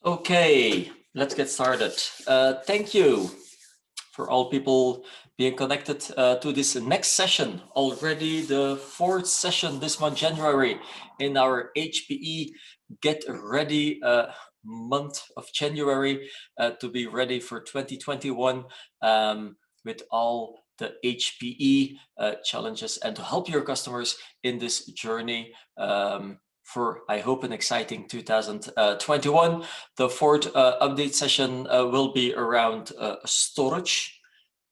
Okay, let's get started. Thank you for all people being connected to this next session. Already the fourth session this month, January, in our HPE Get Ready month of January to be ready for 2021 with all the HPE challenges and to help your customers in this journey. For, I hope, an exciting 2021. The fourth update session will be around storage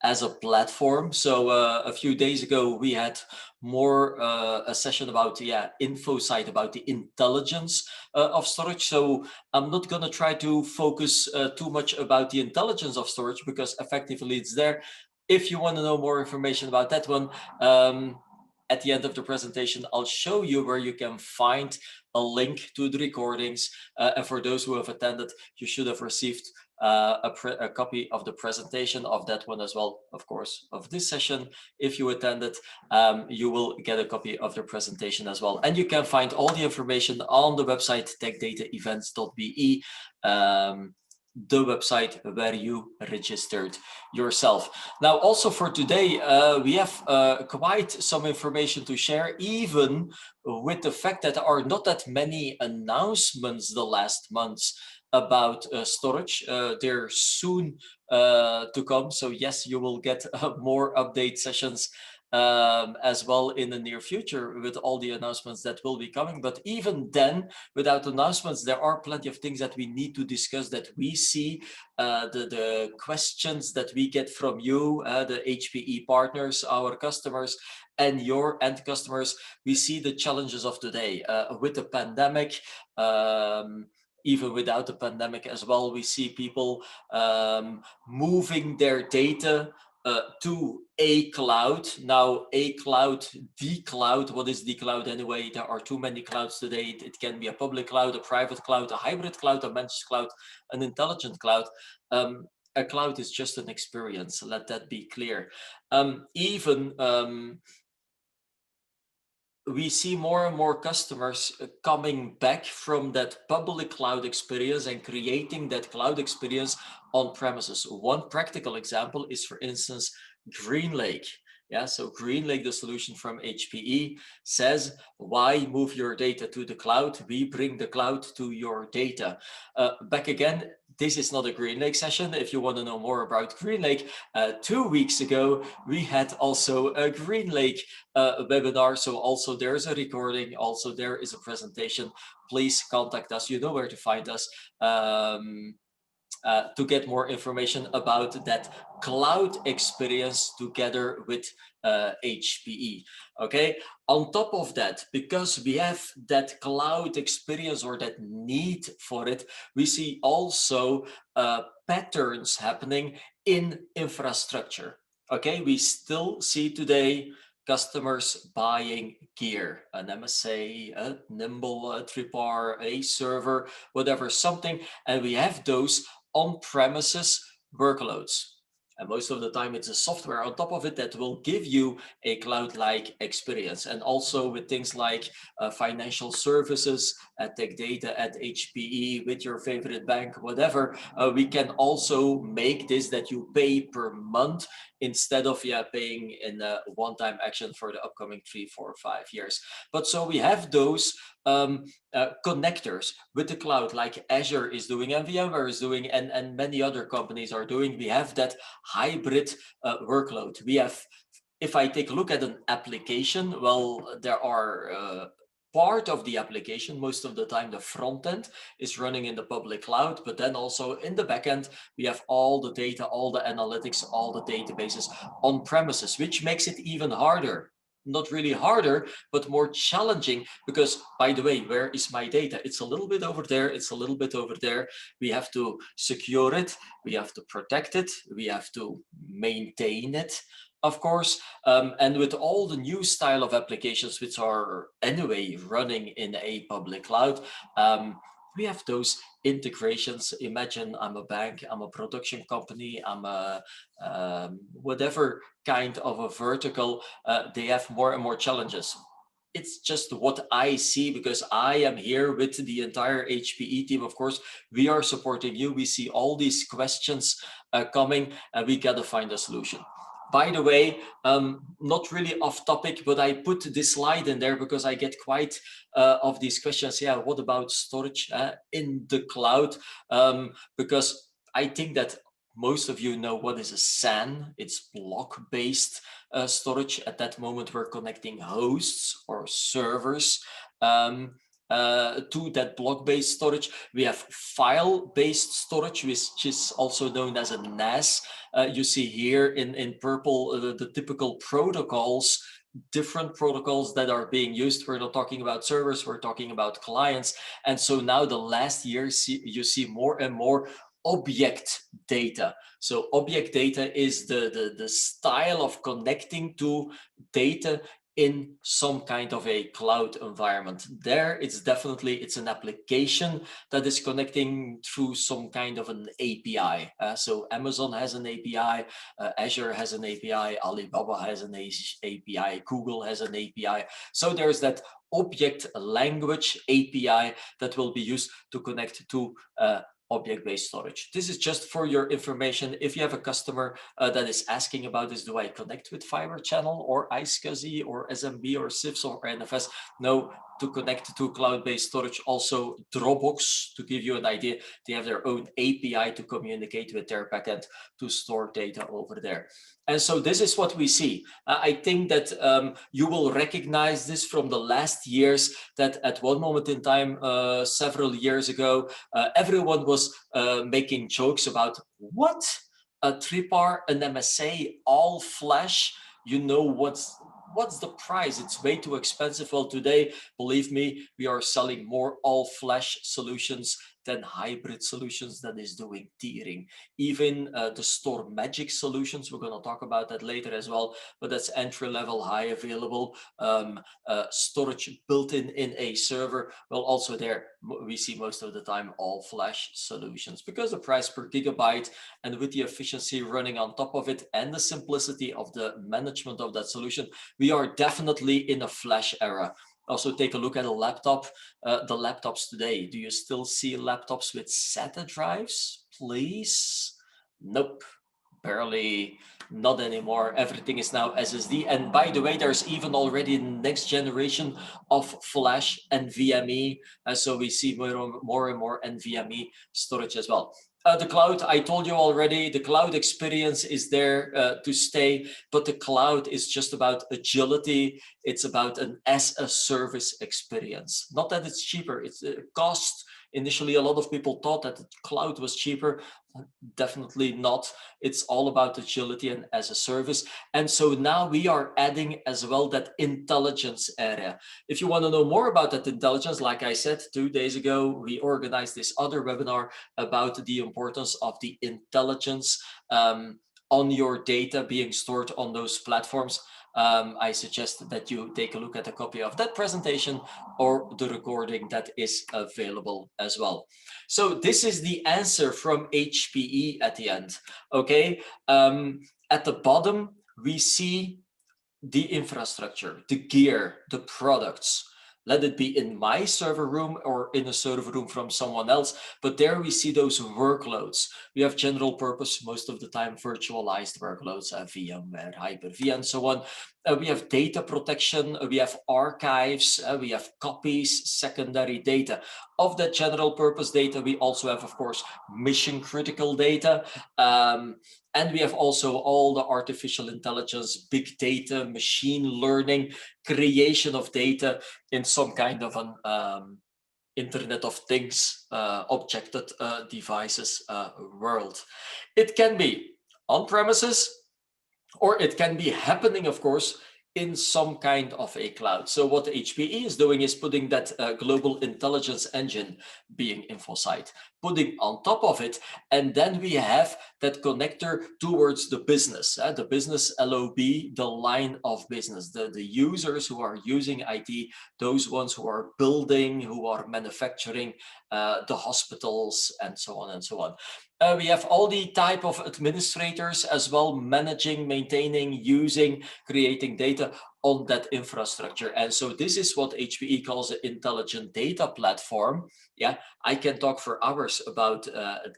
as a platform. So a few days ago, we had more a session about info side about the intelligence of storage. So I'm not going to try to focus too much about the intelligence of storage because effectively it's there. If you want to know more information about that one, at the end of the presentation, I'll show you where you can find a link to the recordings. And for those who have attended, you should have received a copy of the presentation of that one as well, of course, of this session. If you attended, you will get a copy of the presentation as well. And you can find all the information on the website techdataevents.be. The website where you registered yourself. Now, also for today, we have quite some information to share, even with the fact that there are not that many announcements the last months about storage. They're soon to come. So yes, you will get more update sessions as well in the near future with all the announcements that will be coming. But even then, without announcements, there are plenty of things that we need to discuss, that we see, the questions that we get from you, the HPE partners, our customers, and your end customers. We see the challenges of today with the pandemic. Even without the pandemic as well, we see people moving their data to a cloud. Now, a cloud, the cloud, what is the cloud anyway? There are too many clouds today. It can be a public cloud, a private cloud, a hybrid cloud, a managed cloud, an intelligent cloud. A cloud is just an experience, let that be clear. We see more and more customers coming back from that public cloud experience and creating that cloud experience on premises. One practical example is, for instance, GreenLake. Yeah, so GreenLake, the solution from HPE, says, why move your data to the cloud? We bring the cloud to your data. Back again, this is not a GreenLake session. If you want to know more about GreenLake, 2 weeks ago, we had also a GreenLake webinar. So also there's a recording. Also there is a presentation. Please contact us. You know where to find us. To get more information about that cloud experience together with HPE. Okay. On top of that, because we have that cloud experience or that need for it, we see also patterns happening in infrastructure. Okay, we still see today customers buying gear, an MSA, a Nimble, a Tripar, a server, whatever, something, and we have those on-premises workloads. And most of the time it's a software on top of it that will give you a cloud-like experience. And also with things like financial services at Tech Data, at HPE, with your favorite bank, whatever, we can also make this that you pay per month instead of paying in a one-time action for the upcoming 3, 4, 5 years. But so we have those connectors with the cloud, like Azure is doing and VMware is doing, and many other companies are doing. We have that hybrid workload. We have, if I take a look at an application, well, there are part of the application, most of the time the front end is running in the public cloud, but then also in the back end, we have all the data, all the analytics, all the databases on premises, which makes it even harder. Not really harder, but more challenging, because, by the way, where is my data? It's a little bit over there, it's a little bit over there. We have to secure it, we have to protect it, we have to maintain it, of course. And with all the new style of applications, which are anyway running in a public cloud, we have those integrations. Imagine I'm a bank, I'm a production company, I'm a whatever kind of a vertical, they have more and more challenges. it's just what I see, because I am here with the entire HPE team. Of course, we are supporting you. We see all these questions coming, and we got to find a solution. By the way, not really off topic, but I put this slide in there because I get quite of these questions. Yeah, what about storage in the cloud? Because I think that most of you know what is a SAN. It's block-based storage. At that moment, we're connecting hosts or servers to that block-based storage. We have file-based storage, which is also known as a NAS. You see here in purple the typical protocols, different protocols that are being used. We're not talking about servers, we're talking about clients. And so now the last year, you see more and more object data. So object data is the style of connecting to data in some kind of a cloud environment. There, it's an application that is connecting through some kind of an API. So Amazon has an API, Azure has an API, Alibaba has an API, Google has an API. So there's that object language API that will be used to connect to object-based storage. This is just for your information. If you have a customer that is asking about this, do I connect with Fiber Channel or iSCSI or SMB or CIFS or NFS? No, to connect to cloud-based storage. Also Dropbox, to give you an idea, they have their own API to communicate with their backend to store data over there. And so this is what we see. I think that you will recognize this from the last years, that at one moment in time, several years ago, everyone was making jokes about what? A Tripar, an MSA, all flash, you know what's the price? It's way too expensive. Well, today, believe me, we are selling more all flash solutions than hybrid solutions that is doing tiering. Even the Store Magic solutions, we're going to talk about that later as well, but that's entry level, high available storage built in a server. Well, also there we see most of the time all flash solutions, because the price per gigabyte and with the efficiency running on top of it and the simplicity of the management of that solution, we are definitely in a flash era. Also, take a look at a laptop. The laptops today, do you still see laptops with SATA drives? Please? Nope, barely, not anymore. Everything is now SSD. And by the way, there's even already next generation of flash and NVMe. So we see more and more NVMe storage as well. The cloud, I told you already, the cloud experience is there to stay, but the cloud is just about agility. It's about an as-a-service experience. Not that it's cheaper, it's cost. Initially, a lot of people thought that the cloud was cheaper. Definitely not. It's all about agility and as a service. And so now we are adding as well that intelligence area. If you want to know more about that intelligence, like I said, 2 days ago, we organized this other webinar about the importance of the intelligence on your data being stored on those platforms. I suggest that you take a look at a copy of that presentation or the recording that is available as well. So this is the answer from HPE at the end. Okay, at the bottom we see the infrastructure, the gear, the products. Let it be in my server room or in a server room from someone else, but there we see those workloads. We have general purpose, most of the time virtualized workloads, VMware, Hyper-V, and so on. We have data protection, we have archives, we have copies, secondary data. Of that general purpose data, we also have, of course, mission critical data. And we have also all the artificial intelligence, big data, machine learning, creation of data in some kind of an Internet of Things, objected devices world. It can be on premises, or it can be happening, of course, in some kind of a cloud. So what HPE is doing is putting that global intelligence engine, being InfoSight, putting on top of it, and then we have that connector towards the business LOB, the line of business, the users who are using IT, those ones who are building, who are manufacturing, the hospitals, and so on and so on. We have all the type of administrators as well, managing, maintaining, using, creating data. on that infrastructure. And so this is what HPE calls an intelligent data platform. Yeah, I can talk for hours about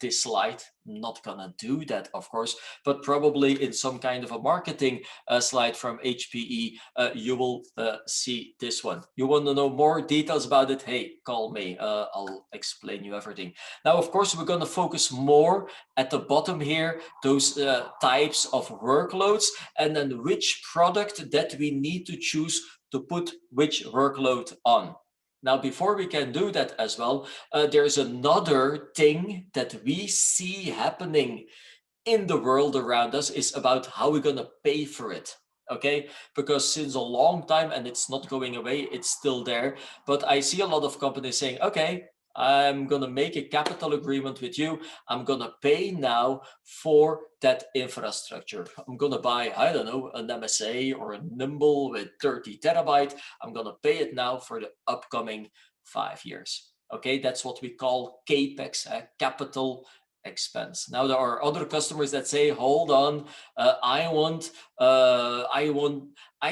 this slide. Not gonna do that, of course, but probably in some kind of a marketing slide from HPE, you will see this one. You want to know more details about it? Hey, call me. I'll explain you everything. Now, of course, we're going to focus more at the bottom here, those types of workloads, and then which product that we need to choose to put which workload on. Now, before we can do that as well, there's another thing that we see happening in the world around us is about how we're going to pay for it. Okay, because since a long time, and it's not going away, it's still there. But I see a lot of companies saying, okay, I'm going to make a capital agreement with you. I'm going to pay now for that infrastructure. I'm going to buy, I don't know, an MSA or a Nimble with 30 terabyte. I'm going to pay it now for the upcoming 5 years. Okay, that's what we call CAPEX, capital expense. Now there are other customers that say, hold on, I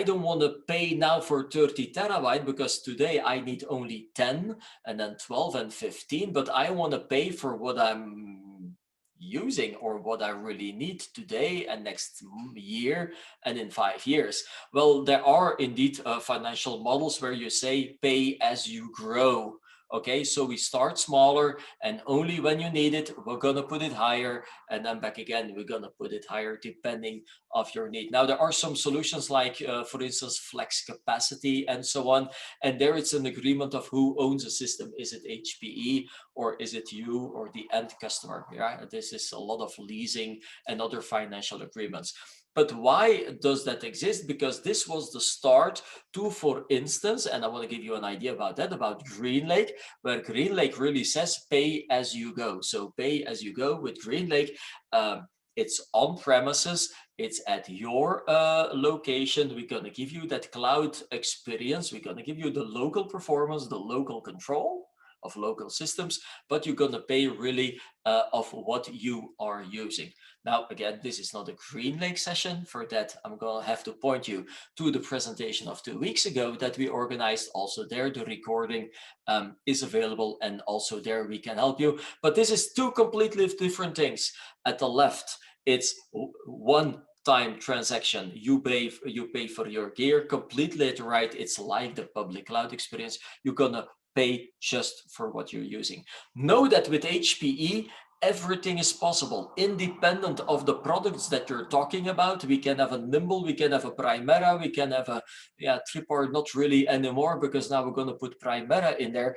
don't want to pay now for 30 terabyte because today I need only 10 and then 12 and 15, but I want to pay for what I'm using or what I really need today and next year and in 5 years. Well, there are indeed financial models where you say pay as you grow. Okay, so we start smaller and only when you need it, we're gonna put it higher, and then back again, we're gonna put it higher depending of your need. Now, there are some solutions like, for instance, flex capacity and so on, and there it's an agreement of who owns the system. Is it HPE or is it you or the end customer? Yeah, this is a lot of leasing and other financial agreements. But why does that exist? Because this was the start to, for instance, and I want to give you an idea about that, about GreenLake, where GreenLake really says pay as you go. So pay as you go with GreenLake. It's on premises, it's at your location. We're going to give you that cloud experience. We're going to give you the local performance, the local control of local systems, but you're going to pay really of what you are using. Now, again, this is not a GreenLake session. For that, I'm going to have to point you to the presentation of 2 weeks ago that we organized. Also there, the recording is available, and also there we can help you. But this is two completely different things. At the left, it's one time transaction. You pay for your gear. Completely at the right, it's like the public cloud experience. You're going to pay just for what you're using. Know that with HPE, everything is possible, independent of the products that you're talking about. We can have a Nimble, we can have a Primera, we can have a Tripart, not really anymore, because now we're going to put Primera in there.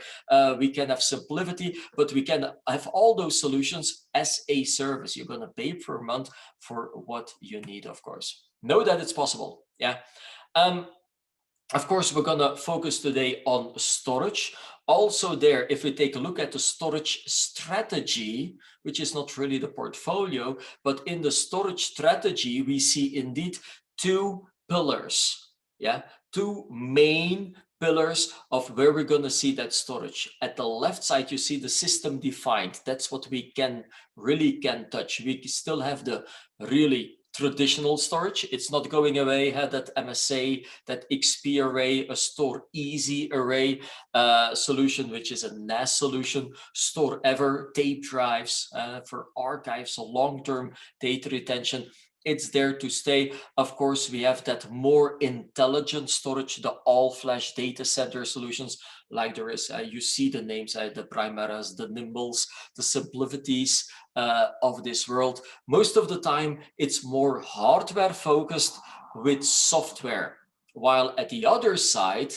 We can have SimpliVity, but we can have all those solutions as a service. You're going to pay per month for what you need, of course. Know that it's possible. Yeah. Of course, we're going to focus today on storage. Also there, if we take a look at the storage strategy, which is not really the portfolio, but in the storage strategy, we see indeed two pillars. Yeah, two main pillars of where we're going to see that storage. At the left side, you see the system defined. That's what we really can touch. We still have the really traditional storage. It's not going away. Had that MSA, that XP array, a store easy array solution, which is a NAS solution, store ever, tape drives for archives, so long-term data retention. It's there to stay. Of course, we have that more intelligent storage, the all-flash data center solutions, like there is, you see the names, the Primeras, the Nimbles, the SimpliVities of this world. Most of the time, it's more hardware focused with software. While at the other side,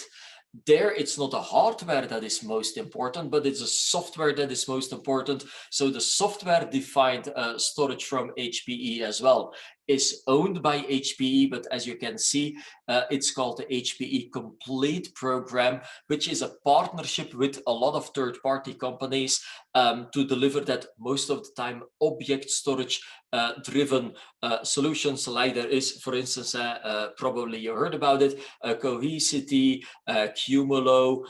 there it's not the hardware that is most important, but it's the software that is most important. So the software defined storage from HPE as well is owned by HPE, but as you can see, it's called the HPE Complete Program, which is a partnership with a lot of third-party companies to deliver that most of the time object storage driven solutions, like there is, for instance, probably you heard about it, Cohesity, Cumulo,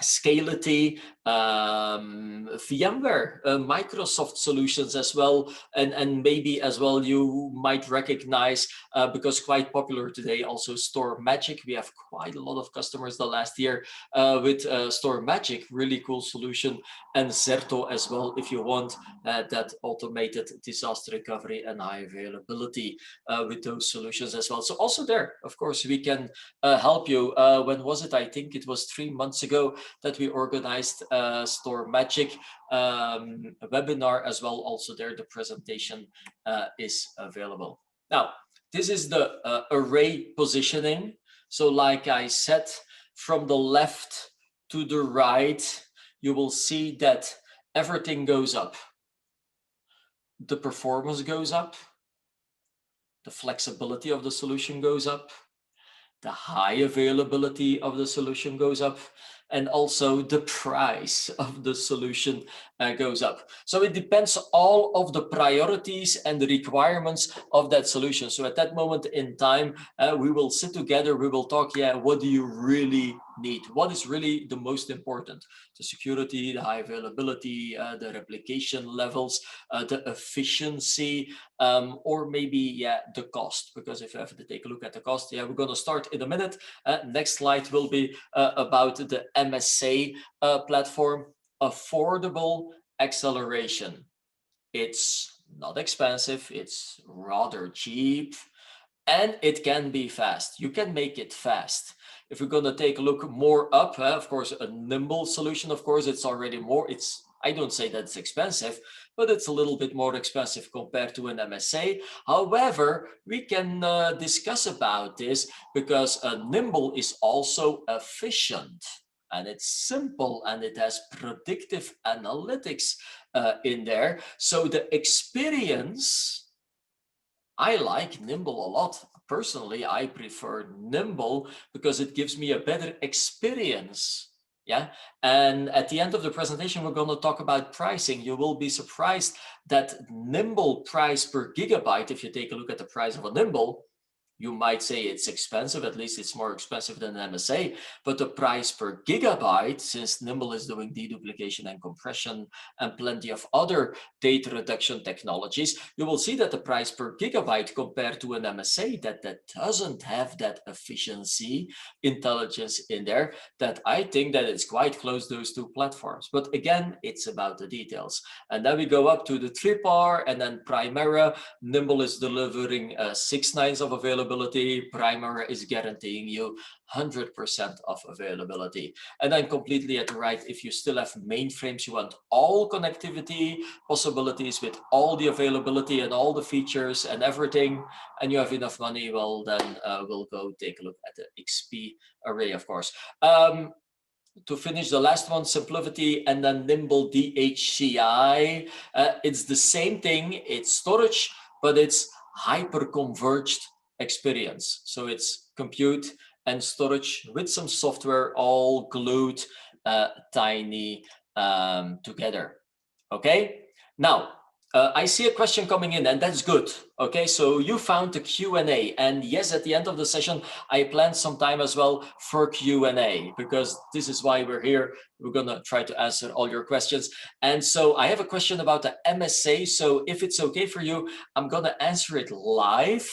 Scality, VMware, Microsoft solutions as well, and maybe as well you might recognize, because quite popular today, also StoreMagic. We have quite a lot of customers the last year with StoreMagic, really cool solution, and Zerto as well, if you want that automated disaster recovery and high availability with those solutions as well. So also there, of course, we can help you. When was it? I think it was 3 months ago that we organized StoreMagic webinar as well. Also there, the presentation is available. Now, this is the array positioning. So like I said, from the left to the right, you will see that everything goes up. The performance goes up. The flexibility of the solution goes up. The high availability of the solution goes up, and also the price of the solution goes up. So it depends all of the priorities and the requirements of that solution. So at that moment in time, we will sit together, we will talk, what do you really need? What is really the most important? The security, the high availability, the replication levels, the efficiency, or maybe the cost, because if you have to take a look at the cost, we're going to start in a minute. Next slide will be about the MSA platform, affordable acceleration. It's not expensive, it's rather cheap, and it can be fast. You can make it fast. If we're going to take a look more up, of course, a nimble solution, of course, it's already more, I don't say that it's expensive, but it's a little bit more expensive compared to an MSA. However, we can discuss about this because nimble is also efficient, and it's simple, and it has predictive analytics in there. So the experience, I like nimble a lot. Personally, I prefer nimble because it gives me a better experience. And at the end of the presentation, we're going to talk about pricing. You will be surprised that nimble price per gigabyte, if you take a look at the price of a nimble, you might say it's expensive, at least it's more expensive than an MSA, but the price per gigabyte, since Nimble is doing deduplication and compression and plenty of other data reduction technologies, you will see that the price per gigabyte compared to an MSA that doesn't have that efficiency, intelligence in there, that I think that it's quite close, those two platforms. But again, it's about the details. And then we go up to the Tripar and then Primera. Nimble is delivering 6 nines of availability. Primera is guaranteeing you 100% of availability. And then completely at the right, if you still have mainframes, you want all connectivity possibilities with all the availability and all the features and everything, and you have enough money, well, then we'll go take a look at the XP array, of course. To finish the last one, Simplicity and then Nimble DHCI. It's the same thing, it's storage, but it's hyper-converged experience. So it's compute and storage with some software all glued tiny together. Okay, now I see a question coming in, and that's good. Okay, so you found the Q&A, and yes, at the end of the session, I planned some time as well for Q&A, because this is why we're here. We're gonna try to answer all your questions. And so I have a question about the MSA. So if it's okay for you, I'm gonna answer it live.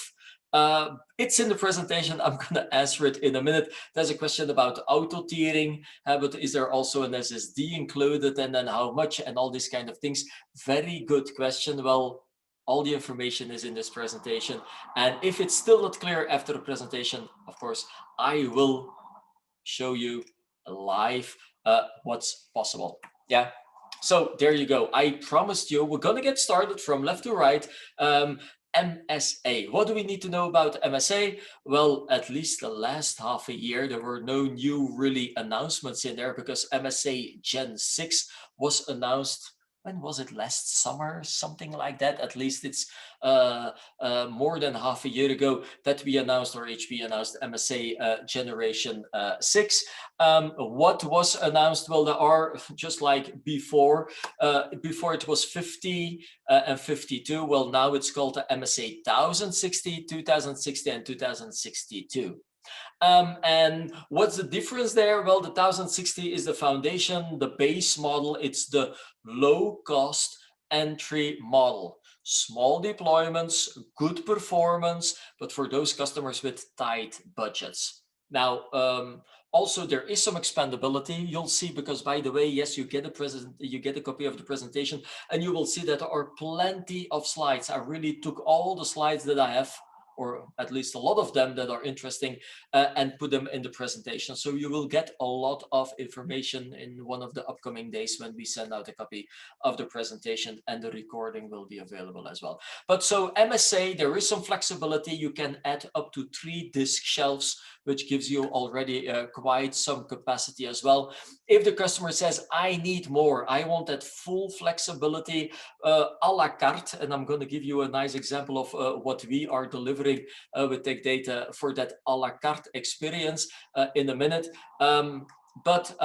It's in the presentation. I'm going to answer it in a minute. There's a question about auto tiering, but is there also an SSD included, and then how much, and all these kind of things. Very good question. Well, all the information is in this presentation, and if it's still not clear after the presentation, of course, I will show you live what's possible. So there you go. I promised you we're going to get started from left to right. MSA. What do we need to know about MSA? Well, at least the last half a year, there were no new really announcements in there, because MSA Gen 6 was announced. When was it? Last summer, something like that. At least it's more than half a year ago that we announced, or HPE announced, MSA Generation 6. What was announced? Well, there are, just like before it was 50 and 52. Well, now it's called the MSA 1060, 2060, and 2062. And what's the difference there? Well, the 1060 is the foundation, the base model. It's the low cost entry model. Small deployments, good performance, but for those customers with tight budgets. Now, also there is some expandability. You'll see, because by the way, yes, you get a copy of the presentation, and you will see that there are plenty of slides. I really took all the slides that I have, or at least a lot of them that are interesting, and put them in the presentation. So you will get a lot of information in one of the upcoming days when we send out a copy of the presentation, and the recording will be available as well. But so MSA, there is some flexibility. You can add up to 3 disk shelves, which gives you already quite some capacity as well. If the customer says, I need more, I want that full flexibility, a la carte, and I'm going to give you a nice example of what we are delivering with Tech Data for that a la carte experience in a minute. But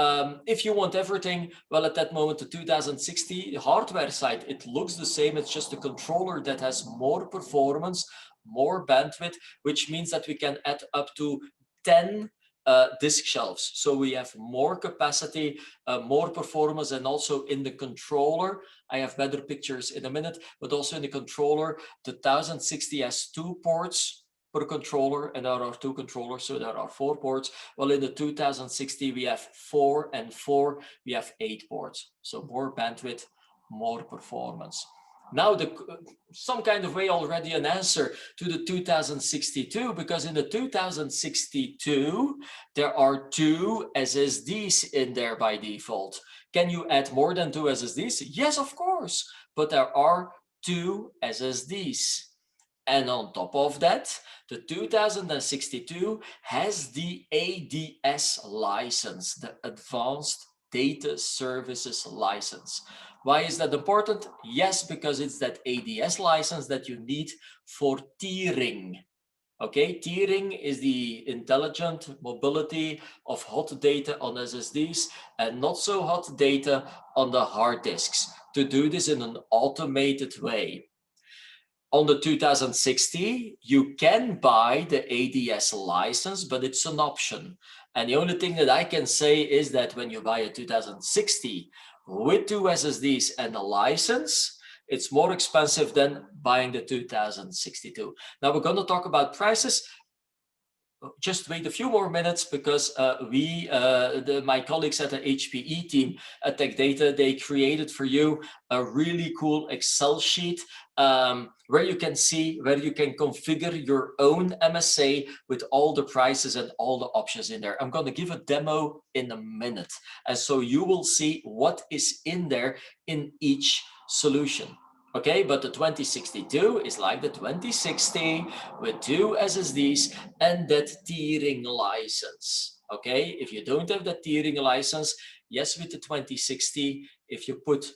if you want everything, well, at that moment, the 2060 hardware side, it looks the same. It's just a controller that has more performance, more bandwidth, which means that we can add up to 10 disk shelves. So we have more capacity, more performance, and also in the controller, I have better pictures in a minute, but also in the controller, the 1060 has 2 ports per controller, and there are 2 controllers, so there are 4 ports. Well, in the 2060, we have 4 and 4, we have 8 ports. So more bandwidth, more performance. Now, some kind of way already an answer to the 2062, because in the 2062, there are 2 SSDs in there by default. Can you add more than 2 SSDs? Yes, of course, but there are 2 SSDs. And on top of that, the 2062 has the ADS license, the Advanced Data Services license. Why is that important? Yes, because it's that ADS license that you need for tiering. Okay, tiering is the intelligent mobility of hot data on SSDs and not so hot data on the hard disks, to do this in an automated way. On the 2060, you can buy the ADS license, but it's an option. And the only thing that I can say is that when you buy a 2060 with 2 SSDs and a license, it's more expensive than buying the 2062. Now we're going to talk about prices. Just wait a few more minutes, because my colleagues at the HPE team at Tech Data, they created for you a really cool Excel sheet where you can see, where you can configure your own MSA with all the prices and all the options in there. I'm going to give a demo in a minute. And so you will see what is in there in each solution. Okay, but the 2062 is like the 2060 with 2 SSDs and that tiering license. Okay, if you don't have that tiering license, yes, with the 2060, if you put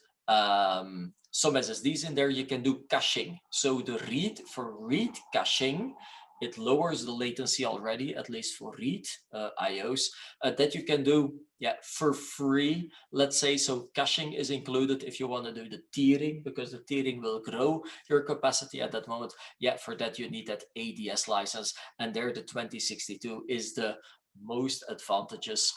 some SSDs in there, you can do caching. So the read caching, it lowers the latency already, at least for read IOs, that you can do for free, let's say. So caching is included if you want to do the tiering, because the tiering will grow your capacity at that moment. For that you need that ADS license, and there the 2062 is the most advantageous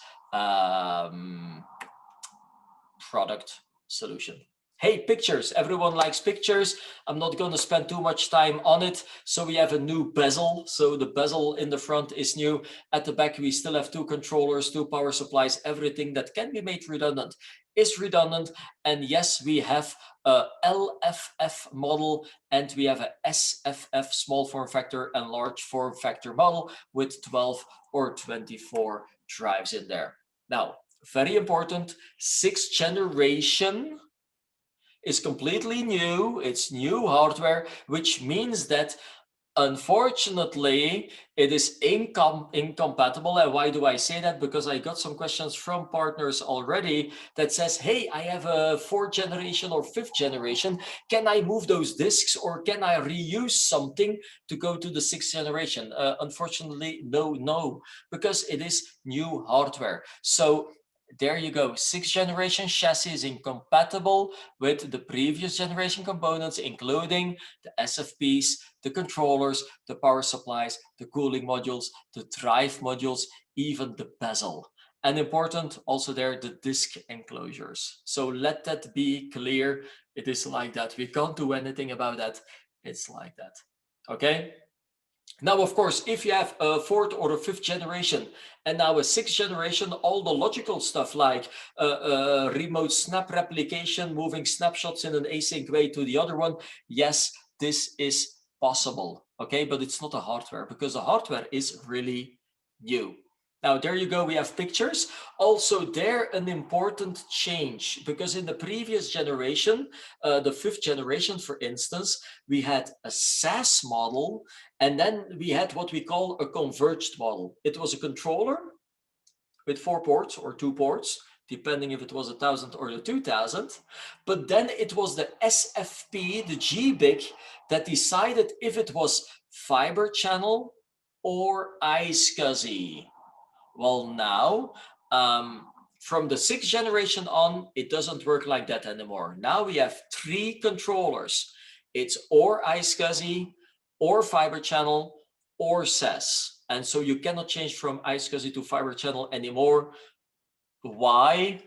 product solution. Hey, pictures. Everyone likes pictures. I'm not going to spend too much time on it. So we have a new bezel. So the bezel in the front is new. At the back, we still have 2 controllers, 2 power supplies. Everything that can be made redundant is redundant. And yes, we have a LFF model, and we have a SFF, small form factor, and large form factor model with 12 or 24 drives in there. Now, very important, 6th generation is completely new. It's new hardware, which means that unfortunately it is incompatible. And why do I say that? Because I got some questions from partners already that says, hey, I have a 4th generation or 5th generation. Can I move those disks, or can I reuse something to go to the 6th generation? Unfortunately, no, because it is new hardware. So there you go. 6th generation chassis is incompatible with the previous generation components, including the SFPs, the controllers, the power supplies, the cooling modules, the drive modules, even the bezel. And important also there, the disk enclosures. So let that be clear. It is like that. We can't do anything about that. It's like that. Okay. Now, of course, if you have a 4th or a 5th generation and now a 6th generation, all the logical stuff like remote snap replication, moving snapshots in an async way to the other one, yes, this is possible, okay? But it's not a hardware because the hardware is really new. Now, there you go, we have pictures. Also there, an important change, because in the previous generation, the 5th generation, for instance, we had a SAS model, and then we had what we call a converged model. It was a controller with 4 ports or 2 ports, depending if it was 1000 or the 2000. But then it was the SFP, the GBIC, that decided if it was fiber channel or iSCSI. Well, now, from the 6th generation on, it doesn't work like that anymore. Now we have 3 controllers. It's or iSCSI, or fiber channel, or SAS. And so you cannot change from iSCSI to fiber channel anymore. Why?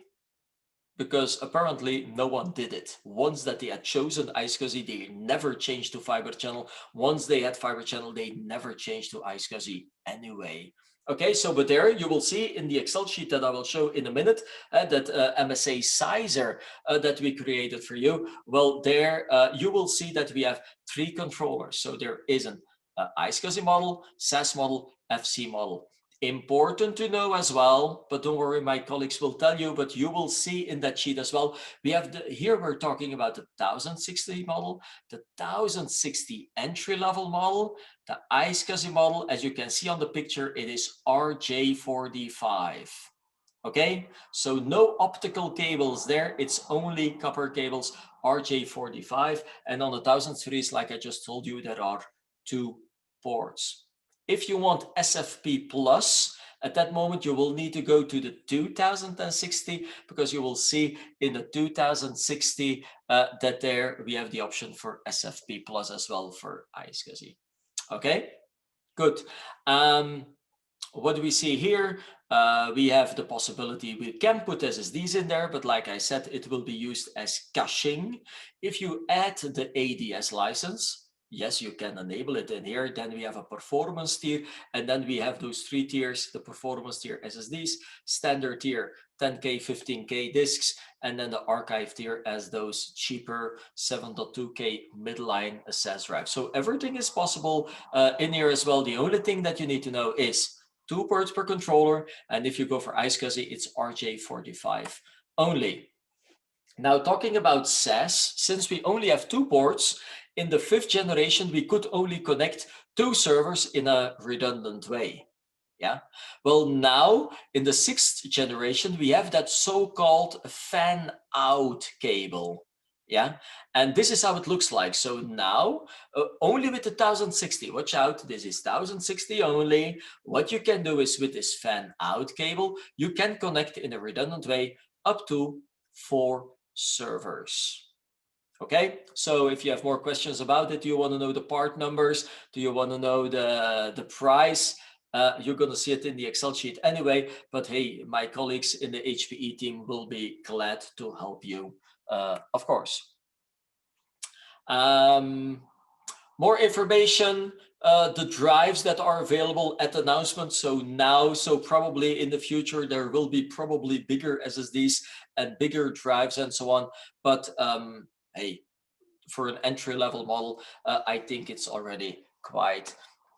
Because apparently no one did it. Once that they had chosen iSCSI, they never changed to fiber channel. Once they had fiber channel, they never changed to iSCSI anyway. Okay, so but there you will see in the Excel sheet that I will show in a minute that MSA Sizer that we created for you. Well, there you will see that we have 3 controllers. So there is an iSCSI model, SAS model, FC model. Important to know as well, but don't worry, my colleagues will tell you, but you will see in that sheet as well. We have here we're talking about the 1060 model, the 1060 entry-level model, the iSCSI model. As you can see on the picture, it is RJ45. Okay, so no optical cables there, it's only copper cables, RJ45, and on the 1000 series, like I just told you, there are 2 ports. If you want SFP plus, at that moment you will need to go to the 2060, because you will see in the 2060 that there we have the option for SFP plus as well for iSCSI. Okay, good. What do we see here? We have the possibility we can put SSDs in there, but like I said, it will be used as caching. If you add the ADS license, yes, you can enable it in here. Then we have a performance tier, and then we have those 3 tiers, the performance tier SSDs, standard tier 10K, 15K disks, and then the archive tier as those cheaper 7.2K midline SAS drives. So everything is possible in here as well. The only thing that you need to know is 2 ports per controller, and if you go for iSCSI, it's RJ45 only. Now, talking about SAS, since we only have 2 ports, in the 5th generation, we could only connect 2 servers in a redundant way. Yeah. Well, now in the 6th generation, we have that so-called fan-out cable. Yeah. And this is how it looks like. So now, only with the 1060, watch out, this is 1060 only. What you can do is with this fan-out cable, you can connect in a redundant way up to 4 servers. Okay, so if you have more questions about it, do you want to know the part numbers? Do you want to know the price? You're going to see it in the Excel sheet anyway, but hey, my colleagues in the HPE team will be glad to help you, of course. More information, the drives that are available at the announcement. So now, so probably in the future, there will be probably bigger SSDs and bigger drives and so on. But hey, for an entry-level model, I think it's already quite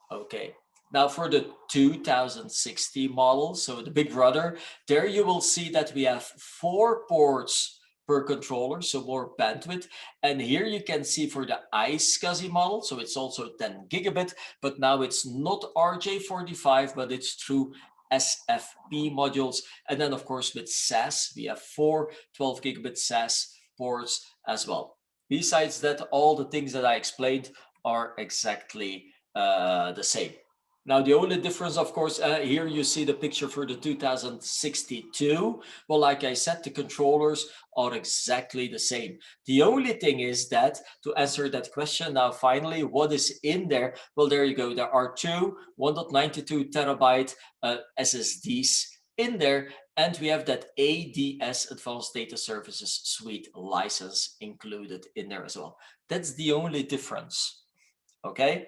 okay. Now for the 2060 model, so the big brother, there you will see that we have 4 ports per controller, so more bandwidth. And here you can see for the iSCSI model, so it's also 10 gigabit, but now it's not RJ45, but it's through SFP modules. And then of course with SAS, we have 4 12 gigabit SAS ports as well. Besides that, all the things that I explained are exactly the same. Now, the only difference, of course, here you see the picture for the 2062. Well, like I said, the controllers are exactly the same. The only thing is that, to answer that question now, finally, what is in there? Well, there you go. There are two 1.92 terabyte SSDs in there, and we have that ADS, Advanced Data Services Suite license included in there as well. That's the only difference, okay?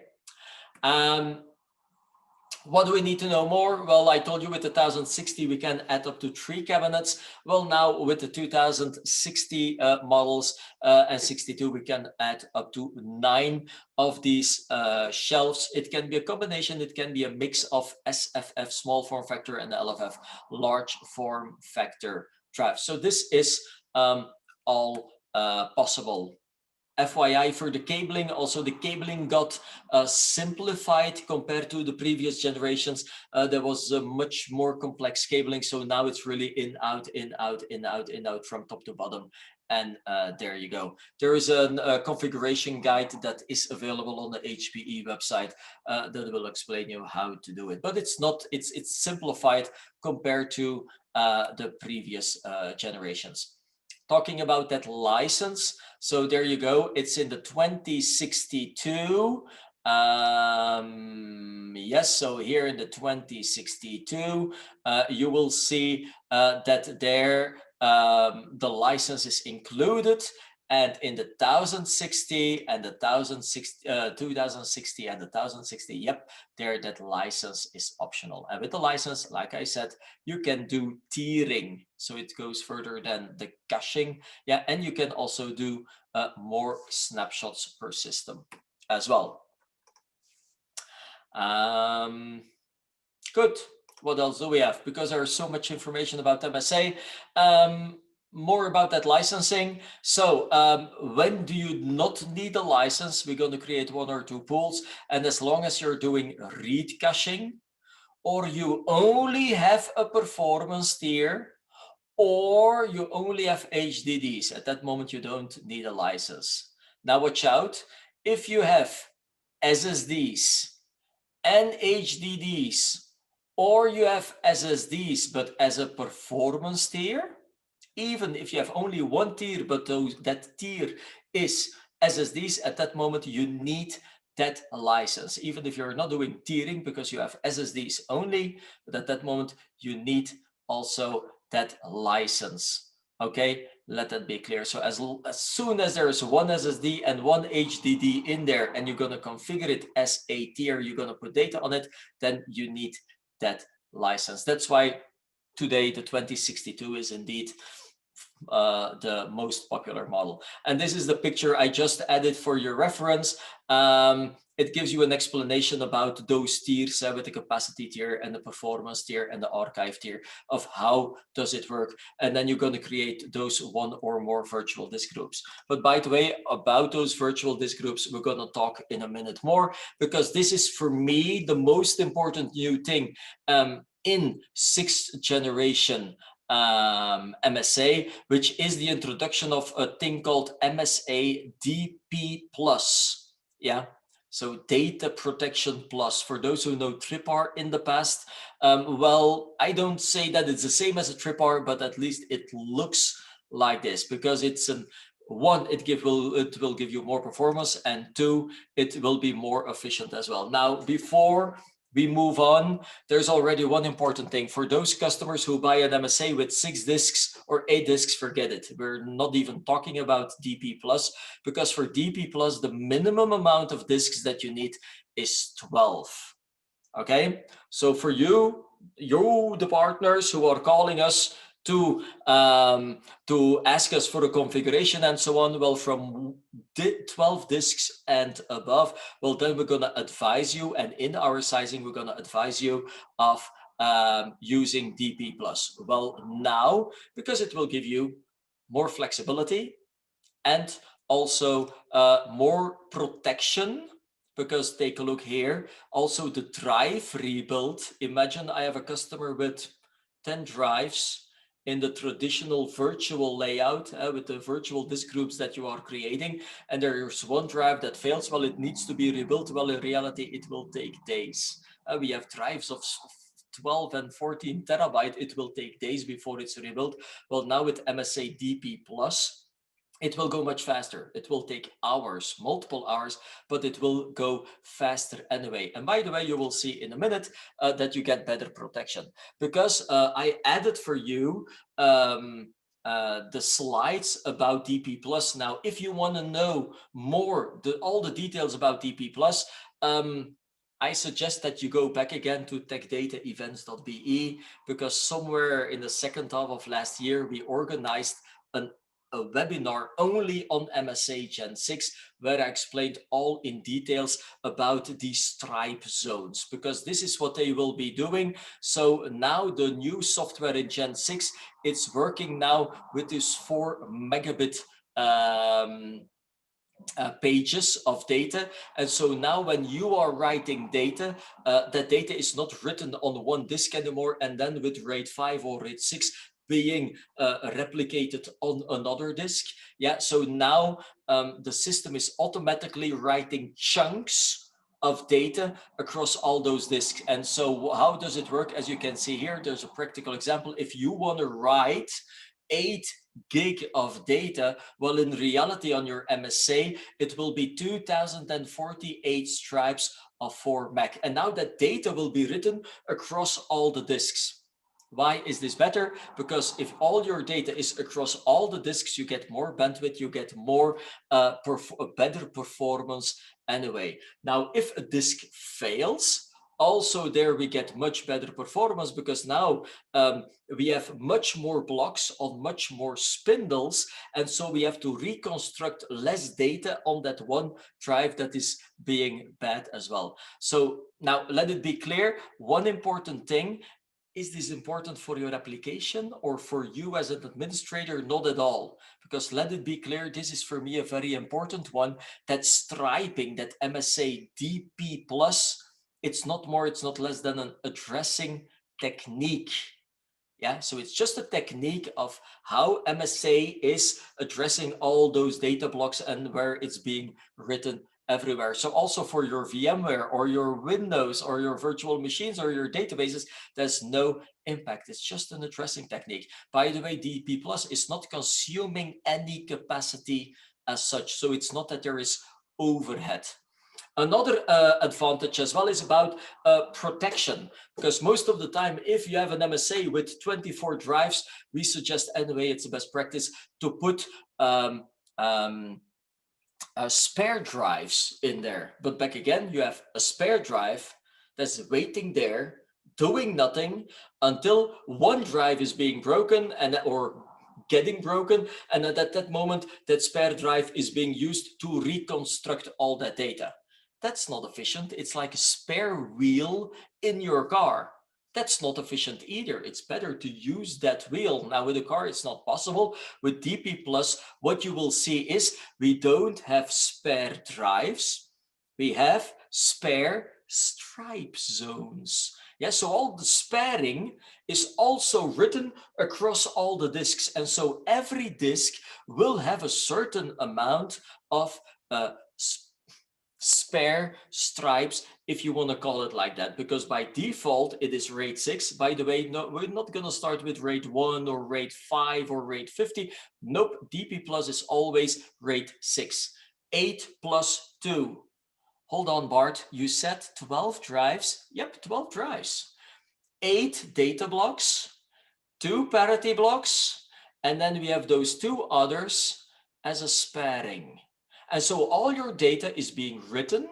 What do we need to know more? Well, I told you with the 1060 we can add up to 3 cabinets. Well, now with the 2060 models and 62 we can add up to 9 of these shelves. It can be a combination, it can be a mix of SFF small form factor and LFF large form factor drive. So this is all possible. FYI for the cabling, also the cabling got simplified compared to the previous generations. There was a much more complex cabling, so now it's really in, out, in, out, in, out, in, out from top to bottom. And there you go. There is a configuration guide that is available on the HPE website that will explain you how to do it. But it's not, it's simplified compared to the previous generations. Talking about that license, so there you go. It's in the 2062. Yes, so here in the 2062, you will see that there the license is included, and in the 1060 and the 2060 and the 1060, yep, there that license is optional. And with the license, like I said, you can do tiering, so it goes further than the caching. Yeah, and you can also do more snapshots per system as well. Good. What else do we have? Because there is so much information about MSA. More about that licensing. So when do you not need a license? We're going to create 1 or 2 pools, and as long as you're doing read caching, or you only have a performance tier, or you only have HDDs, at that moment you don't need a license. Now watch out, if you have SSDs and HDDs, or you have SSDs but as a performance tier, even if you have only 1 tier, but that tier is SSDs, at that moment you need that license. Even if you're not doing tiering because you have SSDs only, but at that moment you need also that license. Okay, let that be clear. So as soon as there is 1 SSD and 1 HDD in there, and you're going to configure it as a tier, you're going to put data on it, then you need that license. That's why today the 2062 is indeed the most popular model. And this is the picture I just added for your reference. It gives you an explanation about those tiers with the capacity tier and the performance tier and the archive tier of how does it work. And then you're going to create those 1 or more virtual disk groups. But by the way, about those virtual disk groups, we're going to talk in a minute more, because this is for me the most important new thing in 6th generation MSA, which is the introduction of a thing called MSA DP+. Yeah, so Data Protection Plus. For those who know TripR in the past, well, I don't say that it's the same as a TripR, but at least it looks like this, because it's an 1, it will give you more performance, and 2, it will be more efficient as well. Now, before we move on, there's already one important thing. For those customers who buy an MSA with 6 disks or 8 disks, forget it. We're not even talking about DP+, because for DP+, the minimum amount of disks that you need is 12. Okay, so for you, the partners who are calling us to ask us for a configuration and so on, well, from 12 disks and above, well, then we're going to advise you, and in our sizing we're going to advise you of using DP+. Well, now, because it will give you more flexibility and also more protection, because take a look here, also the drive rebuild. Imagine I have a customer with 10 drives in the traditional virtual layout with the virtual disk groups that you are creating, and there's 1 drive that fails. Well, it needs to be rebuilt. Well, in reality, it will take days. We have drives of 12 and 14 terabyte. It will take days before it's rebuilt. Well, now with MSA DP Plus, it will go much faster. It will take hours, multiple hours, but it will go faster anyway. And by the way, you will see in a minute that you get better protection, because I added for you the slides about DP Plus. Now, if you want to know more, all the details about DP Plus, I suggest that you go back again to techdataevents.be, because somewhere in the second half of last year, we organized a webinar only on MSA Gen 6, where I explained all in details about the stripe zones, because this is what they will be doing. So now the new software in Gen 6, it's working now with this 4 megabit pages of data. And so now when you are writing data, that data is not written on one disk anymore, and then with RAID 5 or RAID 6 being replicated on another disk. Yeah, so now the system is automatically writing chunks of data across all those disks. And so how does it work? As you can see here, there's a practical example. If you want to write 8 gig of data, well, in reality on your MSA, it will be 2048 stripes of 4 meg. And now that data will be written across all the disks. Why is this better? Because if all your data is across all the disks, you get more bandwidth, you get more better performance anyway. Now, if a disk fails, also there we get much better performance, because now we have much more blocks on much more spindles, and so we have to reconstruct less data on that one drive that is being bad as well. So now let it be clear, one important thing: is this important for your application or for you as an administrator? Not at all, because let it be clear, this is for me a very important one, that striping, that MSA DP+, it's not more, it's not less than an addressing technique. Yeah, so it's just a technique of how MSA is addressing all those data blocks and where it's being written everywhere. So also for your VMware or your Windows or your virtual machines or your databases, there's no impact. It's just an addressing technique. By the way, DP Plus is not consuming any capacity as such. So it's not that there is overhead. Another advantage as well is about protection, because most of the time, if you have an MSA with 24 drives, we suggest anyway, it's the best practice to put spare drives in there. But back again, you have a spare drive that's waiting there, doing nothing until one drive is being broken or getting broken, and at that moment, that spare drive is being used to reconstruct all that data. That's not efficient. It's like a spare wheel in your car. That's not efficient either. It's better to use that wheel. Now with a car, it's not possible. With DP Plus, what you will see is we don't have spare drives. We have spare stripe zones. Yeah, so all the sparing is also written across all the disks. And so every disk will have a certain amount of spare stripes, if you want to call it like that, because by default it is RAID 6. By the way, no, we're not going to start with RAID 1 or RAID 5 or RAID 50. Nope, DP Plus is always RAID 6. 8 plus 2. Hold on, Bart, you said 12 drives? Yep, 12 drives. 8 data blocks, 2 parity blocks, and then we have those 2 others as a sparing. And so all your data is being written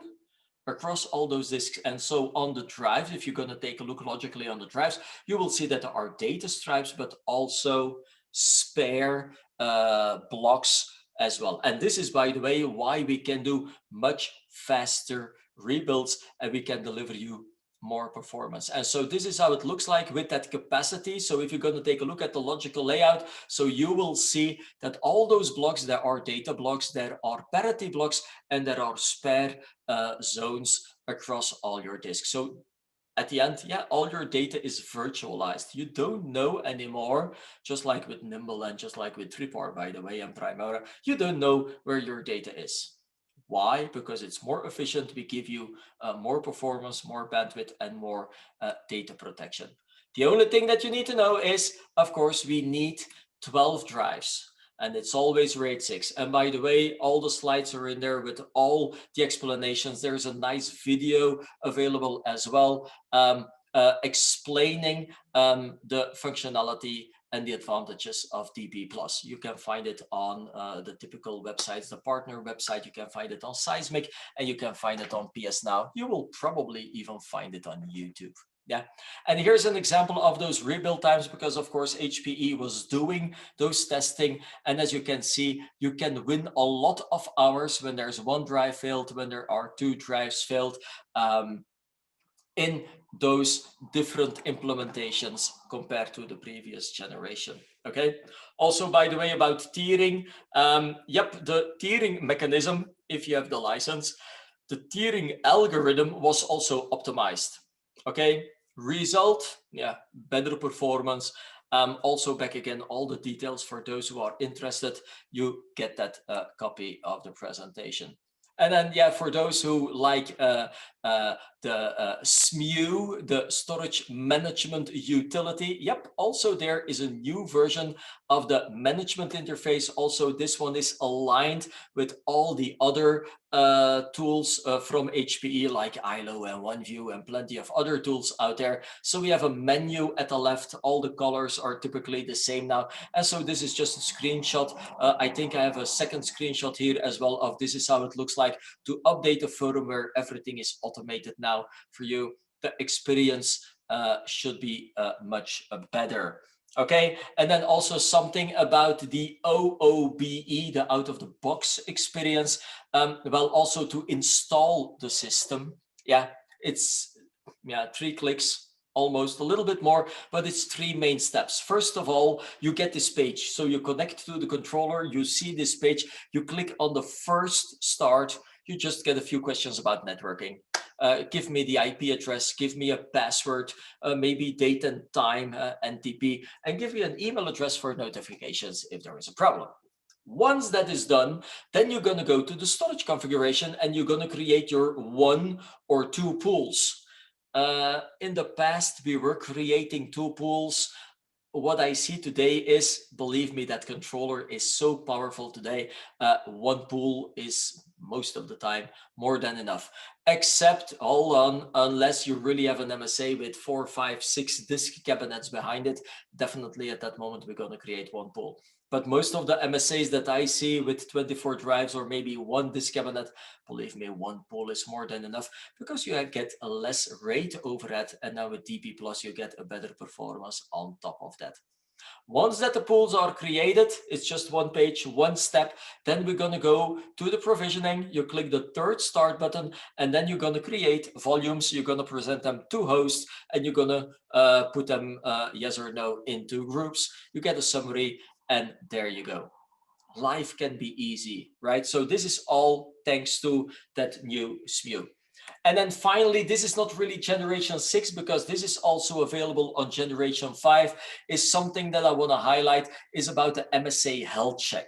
across all those disks. And so on the drive, if you're going to take a look logically on the drives, you will see that there are data stripes, but also spare blocks as well. And this is, by the way, why we can do much faster rebuilds and we can deliver you more performance. And so this is how it looks like with that capacity. So if you're going to take a look at the logical layout, so you will see that all those blocks, there are data blocks, there are parity blocks, and there are spare zones across all your disks. So at the end, yeah, all your data is virtualized. You don't know anymore, just like with Nimble and just like with Tripwire, by the way, and Primera, you don't know where your data is. Why? Because it's more efficient. We give you more performance, more bandwidth, and more data protection. The only thing that you need to know is, of course, we need 12 drives. And it's always RAID 6. And by the way, all the slides are in there with all the explanations. There's a nice video available as well, explaining the functionality and the advantages of DB+. You can find it on the typical websites, the partner website. You can find it on Seismic, and you can find it on PS Now. You will probably even find it on YouTube. Yeah, and here's an example of those rebuild times, because of course HPE was doing those testing, and as you can see, you can win a lot of hours when there's one drive failed, when there are two drives failed, in those different implementations compared to the previous generation. Okay. Also, by the way, about tiering, yep, the tiering mechanism, if you have the license, the tiering algorithm was also optimized. Okay. Result, yeah, better performance. Also back again, all the details for those who are interested, you get that copy of the presentation. And then, yeah, for those who like the SMU, the storage management utility, yep, also there is a new version of the management interface. Also, this one is aligned with all the other tools from HPE, like ILO and OneView and plenty of other tools out there. So we have a menu at the left. All the colors are typically the same now. And so this is just a screenshot. I think I have a second screenshot here as well of this is how it looks like to update the firmware. Everything is automated now for you. The experience should be much better. Okay, and then also something about the OOBE, the out-of-the-box experience. Well, also to install the system. Yeah, it's 3 clicks, almost a little bit more, but it's 3 main steps. First of all, you get this page. So you connect to the controller, you see this page, you click on the first start, you just get a few questions about networking. Give me the IP address, give me a password, maybe date and time, NTP, and give you an email address for notifications if there is a problem. Once that is done, then you're going to go to the storage configuration and you're going to create your 1 or 2 pools. In the past, we were creating 2 pools. What I see today is, believe me, that controller is so powerful today. 1 pool is most of the time more than enough, except, hold on, unless you really have an MSA with 4, 5, 6 disk cabinets behind it. Definitely at that moment, we're going to create 1 pool. But most of the MSAs that I see with 24 drives or maybe 1 disk cabinet, believe me, 1 pool is more than enough, because you get a less RAID overhead, and now with DB+, you get a better performance on top of that. Once that the pools are created, it's just 1 page, 1 step. Then we're going to go to the provisioning. You click the 3rd start button, and then you're going to create volumes. You're going to present them to hosts, and you're going to put them yes or no into groups. You get a summary, and there you go. Life can be easy, right? So this is all thanks to that new SMU. And then finally, this is not really generation 6, because this is also available on generation 5, is something that I want to highlight, is about the MSA health check.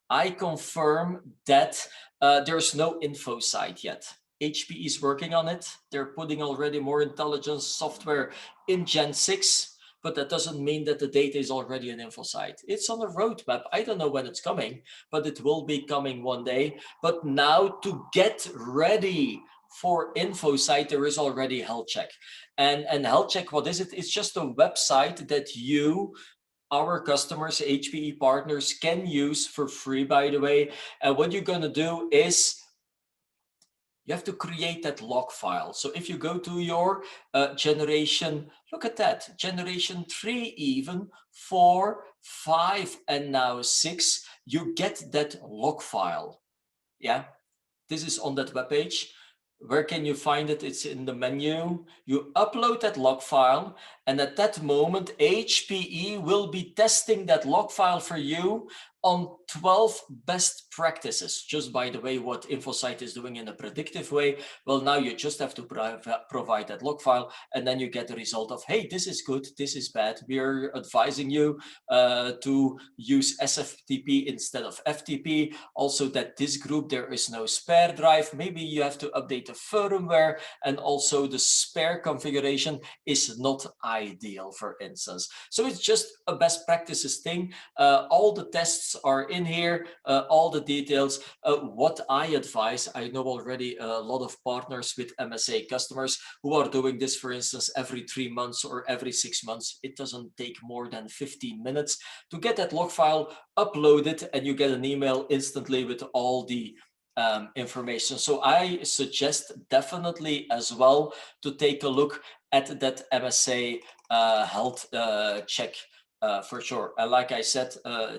I confirm that there's no info site yet. HPE is working on it. They're putting already more intelligence software in Gen 6, but that doesn't mean that the data is already an info site. It's on the roadmap. I don't know when it's coming, but it will be coming one day. But now, to get ready for info site, there is already health check. And health check, what is it? It's just a website that you, our customers, HPE partners, can use for free, by the way. And what you're going to do is you have to create that log file. So if you go to your generation, look at that, generation 3, even 4, 5, and now 6, you get that log file. Yeah, this is on that web page. Where can you find it? It's in the menu. You upload that log file, and at that moment, HPE will be testing that log file for you on 12 best practices. Just by the way, what InfoSight is doing in a predictive way. Well, now you just have to provide that log file, and then you get the result of, hey, this is good, this is bad. We are advising you to use SFTP instead of FTP. Also that this group, there is no spare drive. Maybe you have to update the firmware, and also the spare configuration is not ideal, for instance. So it's just a best practices thing. All the tests are in here, all the details. What I advise, I know already a lot of partners with MSA customers who are doing this, for instance, every 3 months or every 6 months. It doesn't take more than 15 minutes to get that log file uploaded, and you get an email instantly with all the information. So I suggest definitely as well to take a look at that MSA health check. For sure. And like I said,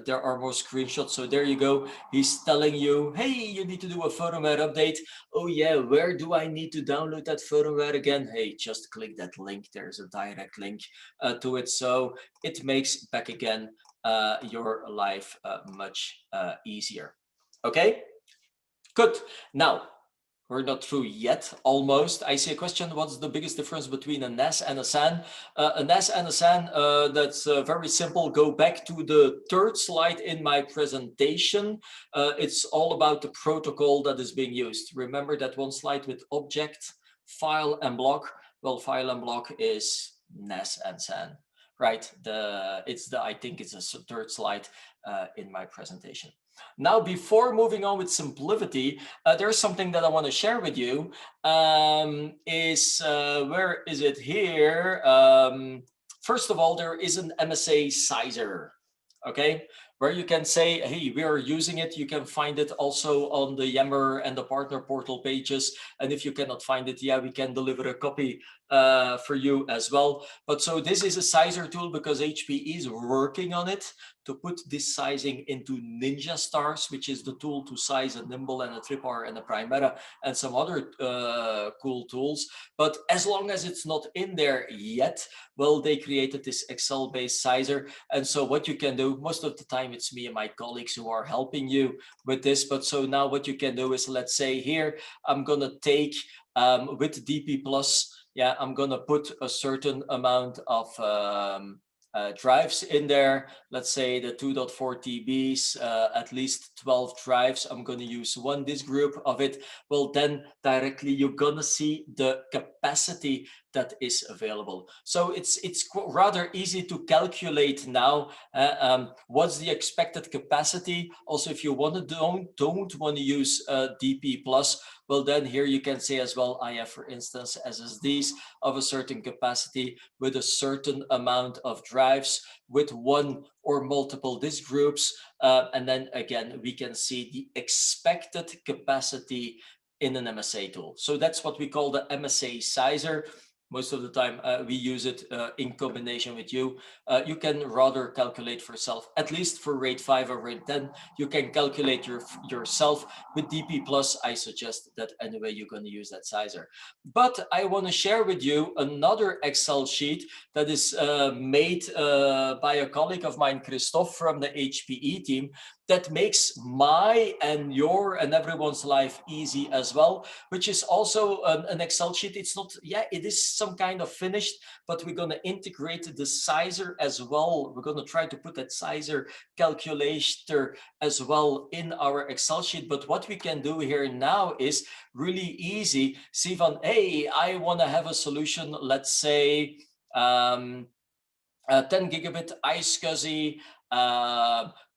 there are more screenshots. So there you go. He's telling you, hey, you need to do a firmware update. Oh yeah, where do I need to download that firmware again? Hey, just click that link. There's a direct link to it. So it makes back again your life much easier. Okay, good. Now, we're not through yet, almost. I see a question, what's the biggest difference between a NAS and a SAN? A NAS and a SAN, that's very simple. Go back to the third slide in my presentation. It's all about the protocol that is being used. Remember that one slide with object, file, and block? Well, file and block is NAS and SAN, right? I think it's a third slide in my presentation. Now, before moving on with SimpliVity, there's something that I want to share with you. Where is it here? First of all, there is an MSA sizer, okay, where you can say, hey, we are using it. You can find it also on the Yammer and the partner portal pages. And if you cannot find it, yeah, we can deliver a copy for you as well. But so this is a sizer tool because HPE is working on it to put this sizing into Ninja Stars, which is the tool to size a Nimble and a Tripwire and a Primera and some other cool tools. But as long as it's not in there yet, well, they created this Excel-based sizer. And so what you can do, most of the time it's me and my colleagues who are helping you with this. But so now what you can do is, let's say here, I'm gonna take with DP+, yeah, I'm gonna put a certain amount of drives in there. Let's say the 2.4 TBs, at least 12 drives. I'm going to use one disk group of it. Well, then directly you're going to see the capacity that is available. So it's rather easy to calculate now. What's the expected capacity? Also, if you don't want to use DP+, well, then here you can say as well, I have, for instance, SSDs of a certain capacity with a certain amount of drives with one or multiple disk groups. And then again, we can see the expected capacity in an MSA tool. So that's what we call the MSA sizer. Most of the time we use it in combination with you. You can rather calculate for yourself, at least for RAID 5 or RAID 10, you can calculate yourself. With DP+, I suggest that anyway you're going to use that sizer. But I want to share with you another Excel sheet that is made by a colleague of mine, Christophe, from the HPE team, that makes my and your and everyone's life easy as well, which is also an Excel sheet. It's not, yeah, it is some kind of finished, but we're going to integrate the sizer as well. We're going to try to put that sizer calculator as well in our Excel sheet. But what we can do here now is really easy. See, van, hey, I want to have a solution, let's say 10 gigabit iSCSI,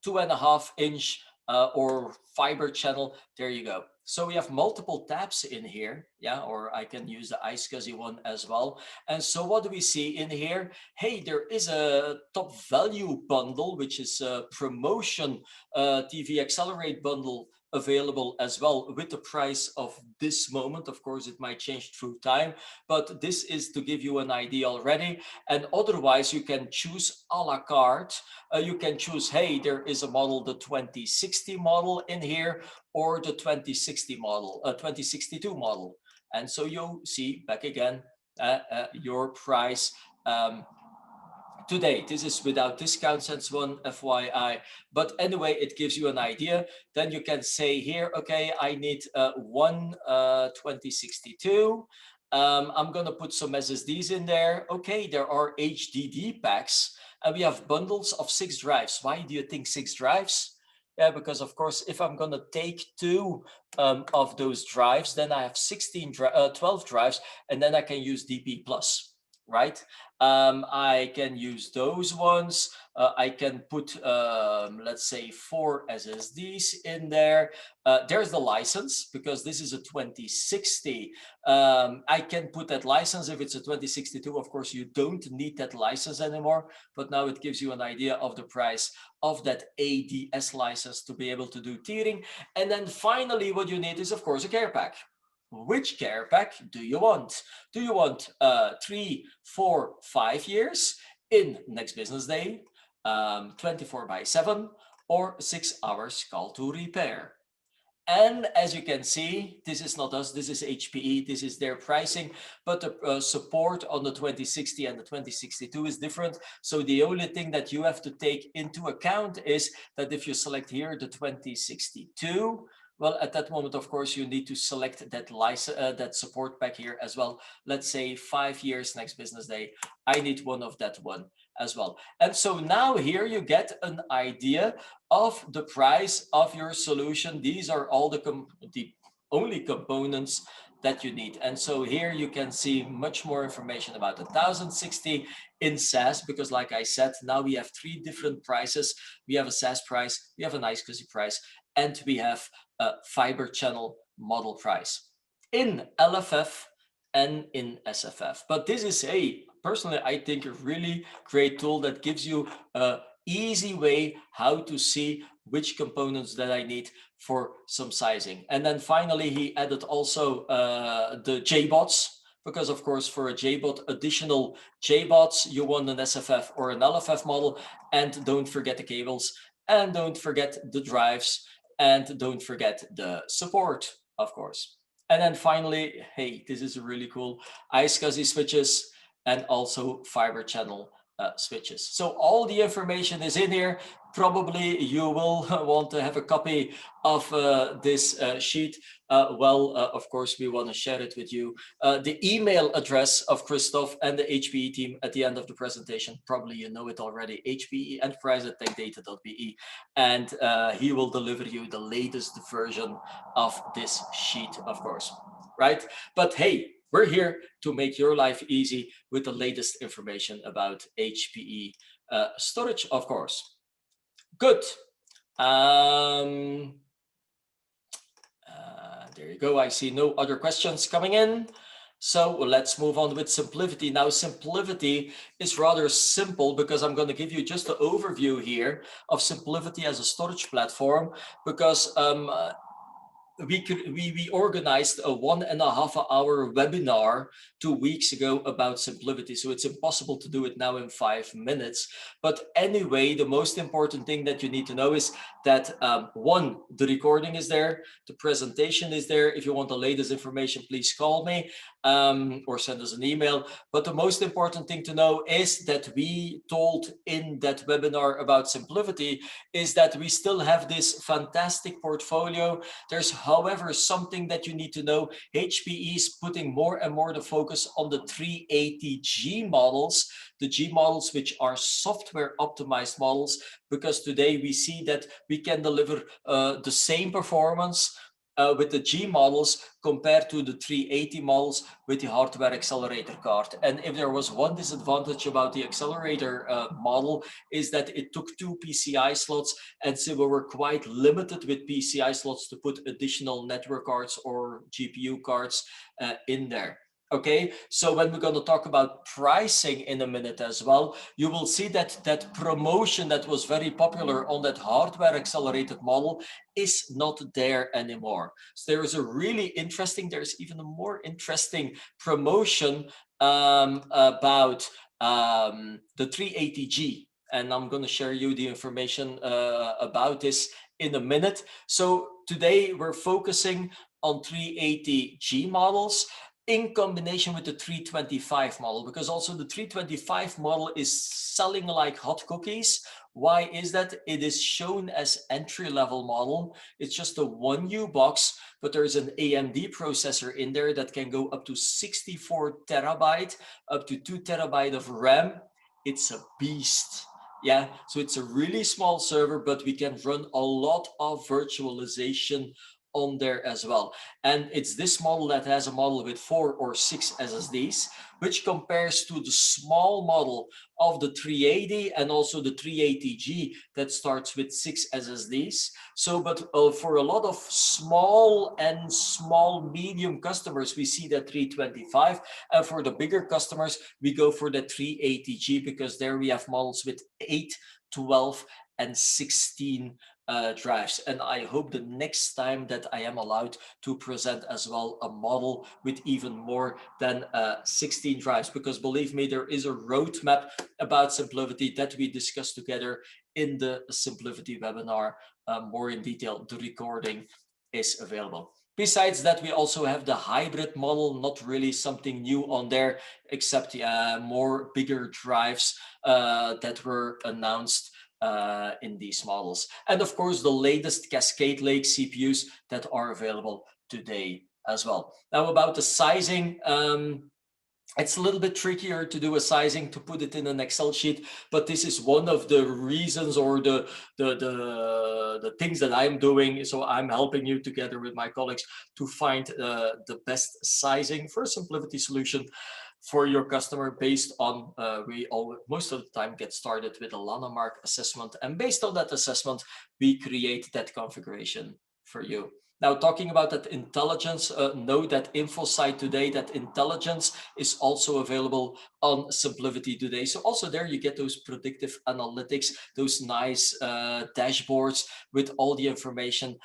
2.5 inch or fiber channel. There you go. So we have multiple tabs in here, yeah, or I can use the iSCSI one as well. And so what do we see in here? Hey, there is a top value bundle, which is a promotion TV Accelerate bundle available as well with the price of this moment. Of course, it might change through time, but this is to give you an idea already. And otherwise, you can choose a la carte. You can choose, hey, there is a model, the 2060 model in here, or the 2060 model, 2062 model. And so you see back again your price today. This is without discounts and so on, FYI. But anyway, it gives you an idea. Then you can say here, okay, I need one 2062. I'm going to put some SSDs in there. Okay, there are HDD packs, and we have bundles of 6 drives. Why do you think 6 drives? Yeah, because of course, if I'm going to take 2 of those drives, then I have 12 drives, and then I can use DP plus, right? I can use those ones. I can put, let's say, 4 SSDs in there. There's the license, because this is a 2060. I can put that license. If it's a 2062, of course, you don't need that license anymore. But now it gives you an idea of the price of that ADS license to be able to do tiering. And then finally, what you need is, of course, a care pack. Which care pack do you want? Do you want 3, 4, 5 years in next business day, 24/7, or 6 hours call to repair? And as you can see, this is not us, this is HPE, this is their pricing, but the support on the 2060 and the 2062 is different. So the only thing that you have to take into account is that if you select here the 2062, well, at that moment, of course, you need to select that license, that support pack here as well. Let's say 5 years next business day. I need one of that one as well. And so now here you get an idea of the price of your solution. These are all the only components that you need. And so here you can see much more information about the 1060 in SaaS, because like I said, now we have 3 different prices. We have a SaaS price, we have a nice cozy price, and we have a fiber channel model price in LFF and in SFF. But this is personally, I think a really great tool that gives you a easy way how to see which components that I need for some sizing. And then finally, he added also the JBots, because of course, for a JBot, additional JBots, you want an SFF or an LFF model, and don't forget the cables, and don't forget the drives, and don't forget the support, of course. And then finally, hey, this is really cool, iSCSI switches and also fiber channel switches. So all the information is in here. Probably you will want to have a copy of this sheet. Of course, we want to share it with you. The email address of Christoph and the HPE team at the end of the presentation, probably you know it already, hpeenterprise@techdata.be, and he will deliver you the latest version of this sheet, of course, right? But hey, we're here to make your life easy with the latest information about HPE storage, of course. Good. There you go. I see no other questions coming in. So let's move on with SimpliVity. Now, SimpliVity is rather simple, because I'm going to give you just an overview here of SimpliVity as a storage platform, because we organized a 1.5-hour webinar 2 weeks ago about SimpliVity, so it's impossible to do it now in 5 minutes. But anyway, the most important thing that you need to know is that one, the recording is there, the presentation is there. If you want the latest information, please call me or send us an email. But the most important thing to know is that we told in that webinar about SimpliVity is that we still have this fantastic portfolio. There's, however, something that you need to know. HPE is putting more and more the focus on the 380G models, the G models which are software optimized models, because today we see that we can deliver the same performance with the G models compared to the 380 models with the hardware accelerator card. And if there was one disadvantage about the accelerator model, is that it took 2 PCI slots, and so we were quite limited with PCI slots to put additional network cards or GPU cards in there. Okay, so when we're going to talk about pricing in a minute as well, you will see that that promotion that was very popular on that hardware accelerated model is not there anymore. So there is a really interesting, there's even a more interesting promotion about the 380G. And I'm going to share you the information about this in a minute. So today we're focusing on 380G models. in combination with the 325 model, because also the 325 model is selling like hot cookies. Why is that? It is shown as entry-level model. It's just a 1U box, but there's an AMD processor in there that can go up to 64 terabyte, up to 2 terabyte of RAM. It's a beast. Yeah, so it's a really small server, but we can run a lot of virtualization on there as well. And it's this model that has a model with 4 or 6 SSDs, which compares to the small model of the 380 and also the 380G that starts with 6 SSDs. So, but for a lot of small and small medium customers, we see that 325. And for the bigger customers, we go for the 380G, because there we have models with 8, 12, and 16 drives. And I hope the next time that I am allowed to present as well a model with even more than 16 drives, because believe me, there is a roadmap about SimpliVity that we discussed together in the SimpliVity webinar more in detail. The recording is available. Besides that, we also have the hybrid model, not really something new on there, except more bigger drives that were announced in these models. And of course, the latest Cascade Lake CPUs that are available today as well. Now about the sizing, it's a little bit trickier to do a sizing, to put it in an Excel sheet, but this is one of the reasons, or the things that I'm doing. So I'm helping you together with my colleagues to find the best sizing for a SimpliVity solution for your customer, based on we all most of the time get started with a Lanamark assessment, and based on that assessment we create that configuration for you. Now, talking about that intelligence, know that InfoSight today, that intelligence is also available on SimpliVity today. So also there you get those predictive analytics, those nice dashboards with all the information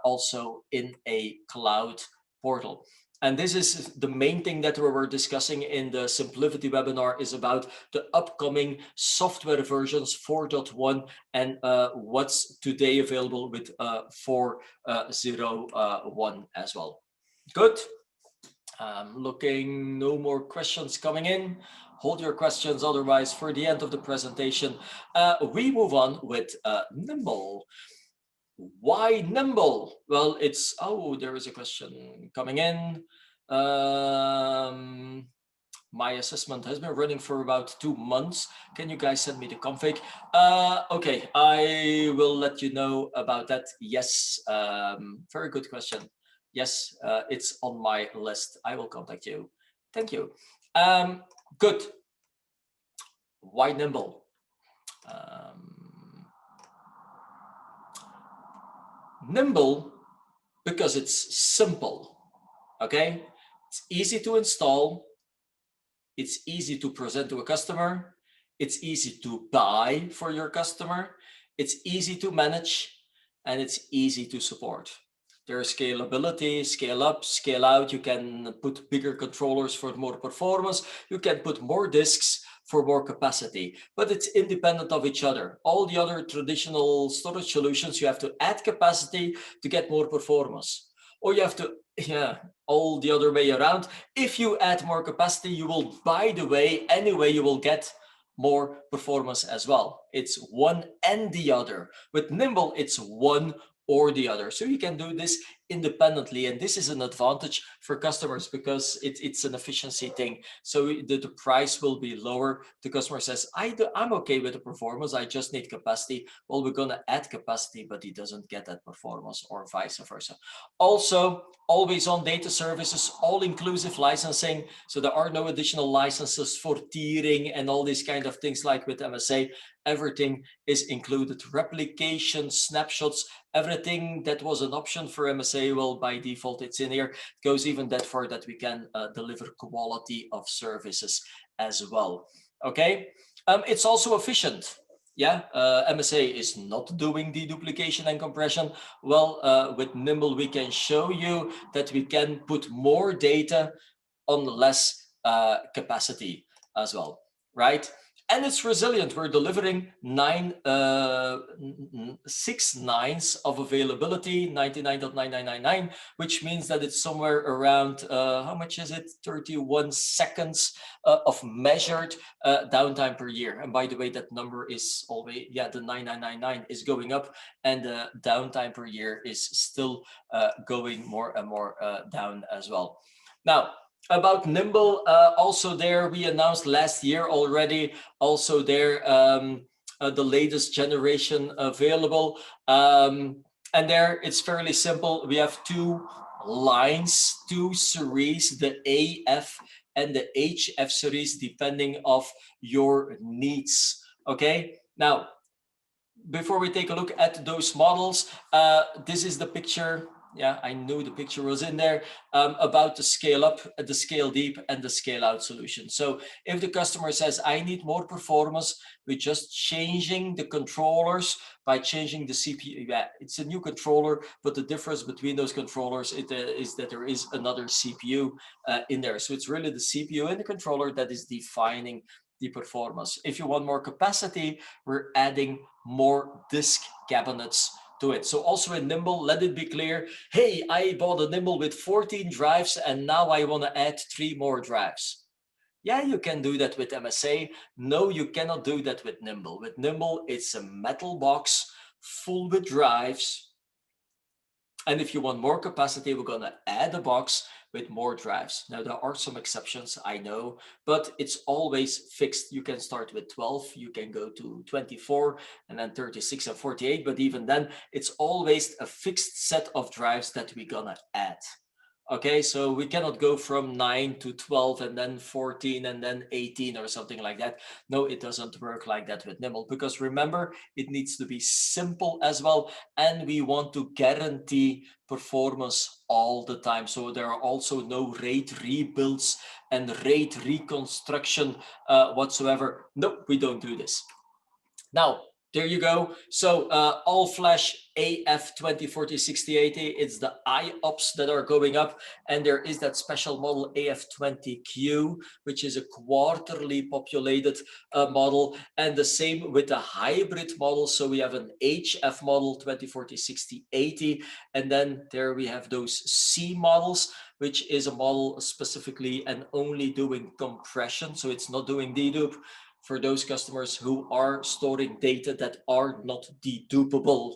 also in a cloud portal. And this is the main thing that we were discussing in the SimpliVity webinar, is about the upcoming software versions 4.1 and what's today available with 4.0.1 as well. Good. Looking, no more questions coming in. Hold your questions otherwise for the end of the presentation. We move on with Nimble. Why Nimble? Well, it's, oh, there is a question coming in. My assessment has been running for about 2 months. Can you guys send me the config? Okay, I will let you know about that. Yes, very good question. Yes, it's on my list. I will contact you. Thank you. Good. Why Nimble? Nimble, because it's simple, okay? It's easy to install, it's easy to present to a customer, it's easy to buy for your customer, it's easy to manage, and it's easy to support. There's scalability, scale up, scale out. You can put bigger controllers for more performance, you can put more disks for more capacity, but it's independent of each other. All the other traditional storage solutions, you have to add capacity to get more performance, or you have to, all the other way around. If you add more capacity, you will, by the way, anyway, you will get more performance as well. It's one and the other. With Nimble, it's one or the other. So you can do this independently, and this is an advantage for customers because it's an efficiency thing. So the price will be lower. The customer says, I'm okay with the performance, I just need capacity. Well, we're going to add capacity, but he doesn't get that performance, or vice versa. Also, always on data services, all-inclusive licensing. So there are no additional licenses for tiering and all these kind of things like with MSA. Everything is included. Replication, snapshots, everything that was an option for MSA, well, by default, it's in here. It goes even that far that we can deliver quality of services as well. Okay, it's also efficient. Yeah, MSA is not doing deduplication and compression. Well, with Nimble, we can show you that we can put more data on less capacity as well, right? And it's resilient. We're delivering 6 nines of availability, 99.9999, which means that it's somewhere around, how much is it? 31 seconds of measured downtime per year. And by the way, that number is always, yeah, the 9999 is going up, and the downtime per year is still going more and more down as well. Now, about Nimble, also there we announced last year already, also there the latest generation available. And there it's fairly simple. We have two lines, two series, the AF and the HF series, depending of your needs. Okay, now before we take a look at those models, this is the picture. Yeah, I knew the picture was in there, about the scale up, the scale deep, and the scale out solution. So if the customer says, I need more performance, we're just changing the controllers by changing the CPU. Yeah, it's a new controller, but the difference between those controllers is that there is another CPU in there. So it's really the CPU and the controller that is defining the performance. If you want more capacity, we're adding more disk cabinets to it. So also in Nimble, let it be clear, hey, I bought a Nimble with 14 drives and now I want to add 3 more drives. Yeah, you can do that with MSA. No, you cannot do that with Nimble. With Nimble, it's a metal box full with drives. And if you want more capacity, we're going to add a box with more drives. Now, there are some exceptions, I know, but it's always fixed. You can start with 12, you can go to 24, and then 36 and 48. But even then, it's always a fixed set of drives that we're going to add. Okay, so we cannot go from 9 to 12 and then 14 and then 18 or something like that. No, it doesn't work like that with Nimble, because remember, it needs to be simple as well. And we want to guarantee performance all the time. So there are also no RAID rebuilds and RAID reconstruction whatsoever. No, we don't do this. Now, there you go. So all flash AF 2040 6080, it's the IOPS that are going up. And there is that special model AF20Q, which is a quarterly populated model. And the same with the hybrid model. So we have an HF model 2040 6080. And then there we have those C models, which is a model specifically and only doing compression. So it's not doing dedupe, for those customers who are storing data that are not dedupable.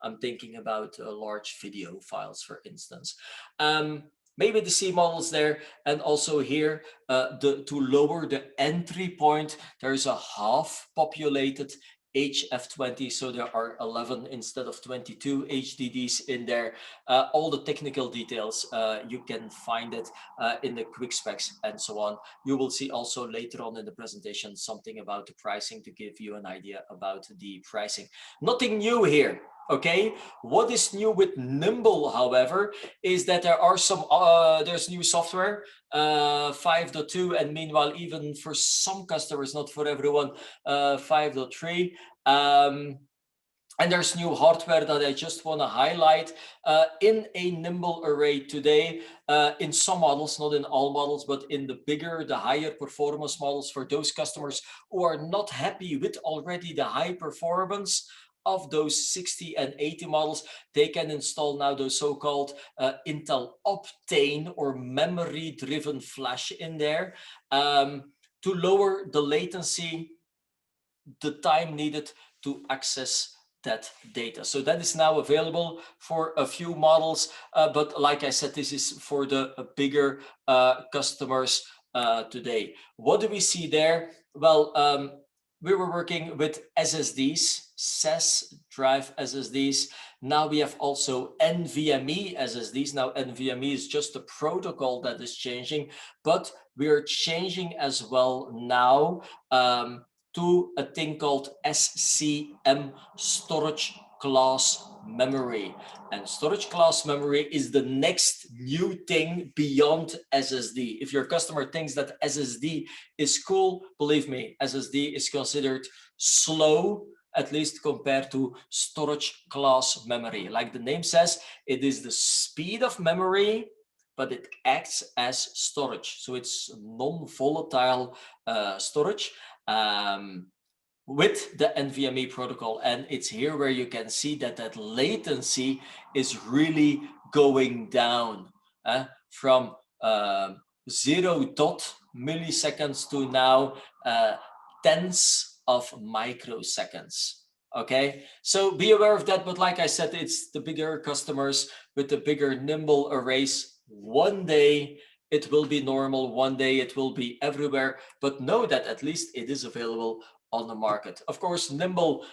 I'm thinking about large video files, for instance. Maybe the C models there, and also here to lower the entry point, there's a half populated HF20, so there are 11 instead of 22 HDDs in there. All the technical details, you can find it in the quick specs and so on. You will see also later on in the presentation something about the pricing to give you an idea about the pricing. Nothing new here. Okay, what is new with Nimble, however, is that there are some there's new software 5.2, and meanwhile, even for some customers, not for everyone, 5.3. And there's new hardware that I just want to highlight in a Nimble array today. In some models, not in all models, but in the bigger, the higher performance models, for those customers who are not happy with already the high performance of those 60 and 80 models, they can install now those so-called Intel Optane or memory-driven flash in there to lower the latency, the time needed to access that data. So that is now available for a few models, but like I said, this is for the bigger customers today. What do we see there? Well, we were working with SSDs, SAS drive SSDs. Now we have also NVMe SSDs. Now NVMe is just a protocol that is changing, but we are changing as well now to a thing called SCM, storage class memory. And storage class memory is the next new thing beyond SSD. If your customer thinks that SSD is cool, believe me, SSD is considered slow, at least compared to storage class memory. Like the name says, it is the speed of memory, but it acts as storage. So it's non-volatile storage. with the NVMe protocol. And it's here where you can see that that latency is really going down from 0 dot milliseconds to now tens of microseconds. Okay, so be aware of that. But like I said, it's the bigger customers with the bigger nimble arrays. One day it will be normal, one day it will be everywhere, but know that at least it is available on the market. Of course, Nimble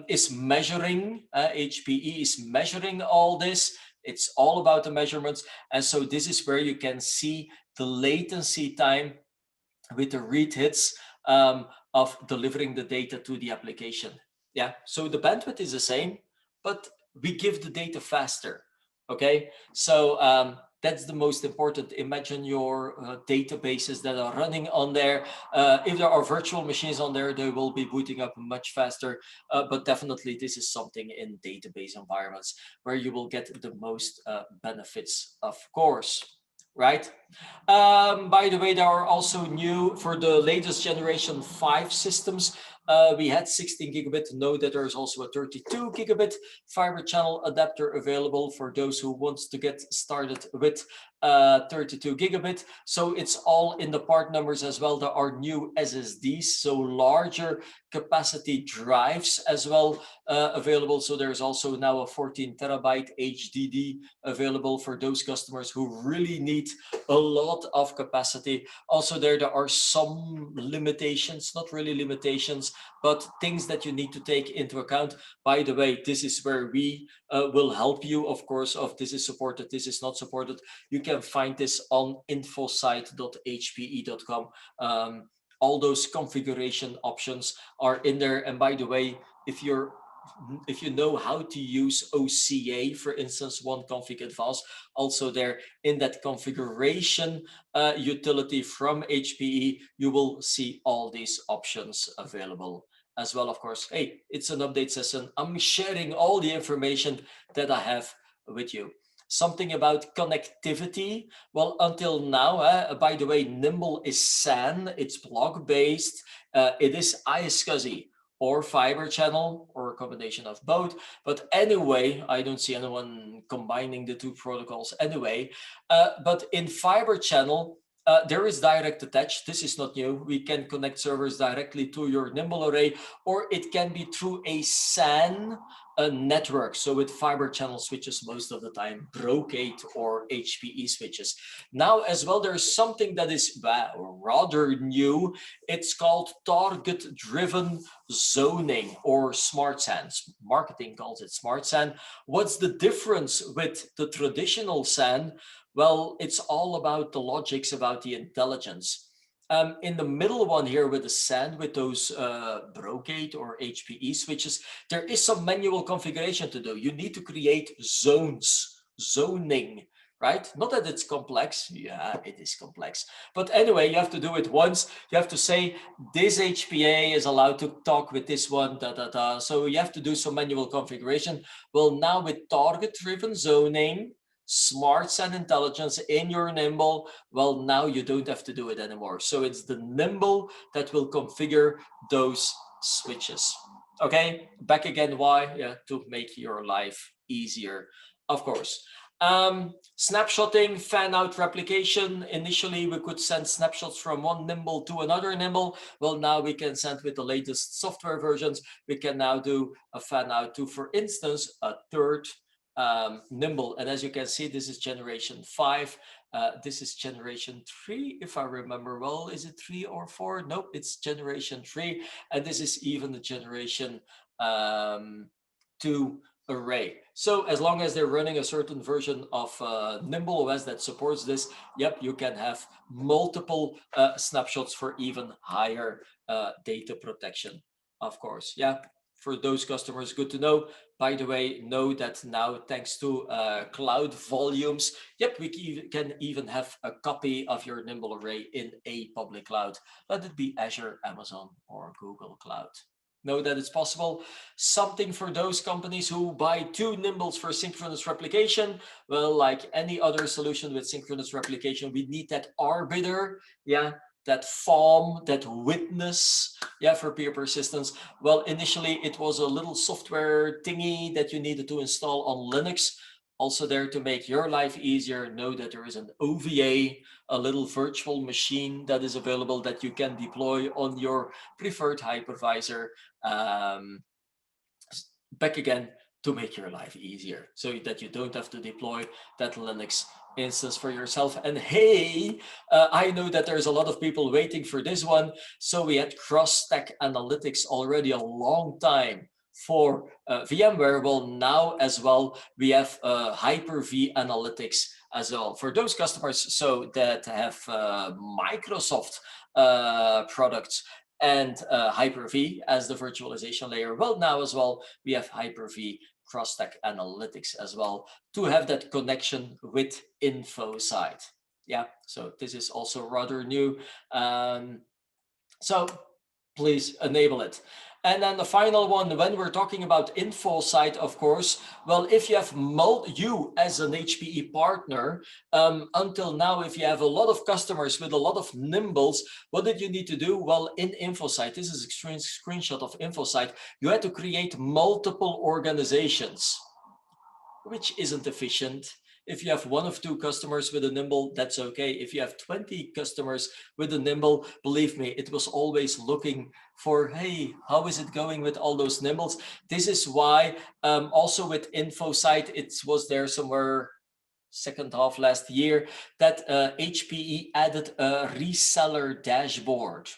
is measuring, HPE is measuring all this. It's all about the measurements. And so this is where you can see the latency time with the read hits of delivering the data to the application. Yeah, so the bandwidth is the same, but we give the data faster. Okay, so that's the most important. Imagine your databases that are running on there. If there are virtual machines on there, they will be booting up much faster. But definitely, this is something in database environments where you will get the most benefits, of course. Right. By the way, there are also new for the latest generation 5 systems. We had 16 gigabit. Know that there's also a 32 gigabit fiber channel adapter available for those who want to get started with 32 gigabit. So it's all in the part numbers as well. There are new SSDs, so larger capacity drives as well available. So there's also now a 14 terabyte HDD available for those customers who really need a lot of capacity. Also there are some limitations, not really limitations, but things that you need to take into account. By the way, this is where we will help you, of course, of this is supported, this is not supported. You can find this on infosite.hpe.com. All those configuration options are in there. And by the way, if you know how to use OCA, for instance, one config advanced, also there in that configuration utility from HPE, you will see all these options available as well. Of course, hey, it's an update session. I'm sharing all the information that I have with you. Something about connectivity. Well, until now, by the way, Nimble is SAN, it's block-based, it is iSCSI or fiber channel or a combination of both. But anyway, I don't see anyone combining the two protocols anyway. But in fiber channel, there is direct attach. This is not new. We can connect servers directly to your Nimble array, or it can be through a SAN network. So with fiber channel switches most of the time, Brocade or HPE switches. Now as well, there's something that is rather new. It's called target-driven zoning or smart SAN. Marketing calls it smart SAN. What's the difference with the traditional SAN? Well, it's all about the logics, about the intelligence. In the middle one here with the SAN, with those Brocade or HPE switches, there is some manual configuration to do. You need to create zones, zoning, right? Not that it's complex. Yeah, it is complex. But anyway, you have to do it once. You have to say, this HPA is allowed to talk with this one, So you have to do some manual configuration. Well, now with target-driven zoning, smart SAN intelligence in your Nimble, well, now you don't have to do it anymore. So it's the Nimble that will configure those switches. Okay, back again, why? Yeah, to make your life easier, of course. Snapshotting, fan-out replication. Initially, we could send snapshots from one Nimble to another Nimble. Well, now we can send with the latest software versions. We can now do a fan-out to, for instance, a third Nimble. And as you can see, this is generation 5. This is generation 3, if I remember well. Is it 3 or 4? Nope, it's generation 3. And this is even the generation 2 array. So as long as they're running a certain version of Nimble OS that supports this, yep, you can have multiple snapshots for even higher data protection, of course. Yeah, for those customers, good to know. By the way, know that now, thanks to cloud volumes, yep, we can even have a copy of your Nimble array in a public cloud. Let it be Azure, Amazon, or Google Cloud. Know that it's possible. Something for those companies who buy 2 Nimbles for synchronous replication. Well, like any other solution with synchronous replication, we need that arbiter, yeah, that form, that witness, yeah, for peer persistence? Well, initially it was a little software thingy that you needed to install on Linux. Also there to make your life easier, know that there is an OVA, a little virtual machine that is available that you can deploy on your preferred hypervisor. Back again, to make your life easier so that you don't have to deploy that Linux instance for yourself. And hey, I know that there's a lot of people waiting for this one. So we had cross-stack analytics already a long time for VMware. Well, now as well, we have Hyper-V analytics as well for those customers so that have Microsoft products and Hyper-V as the virtualization layer. Well, now as well, we have Hyper-V cross-stack analytics as well to have that connection with InfoSight. Yeah, so this is also rather new. So please enable it. And then the final one, when we're talking about InfoSight, of course, well, if you have you as an HPE partner, until now, if you have a lot of customers with a lot of Nimbles, what did you need to do? Well, in InfoSight, this is a screenshot of InfoSight, you had to create multiple organizations, which isn't efficient. If you have 1 or 2 customers with a Nimble, that's okay. If you have 20 customers with a Nimble, believe me, it was always looking for, hey, how is it going with all those Nimbles? This is why also with InfoSight, it was there somewhere second half last year that HPE added a reseller dashboard.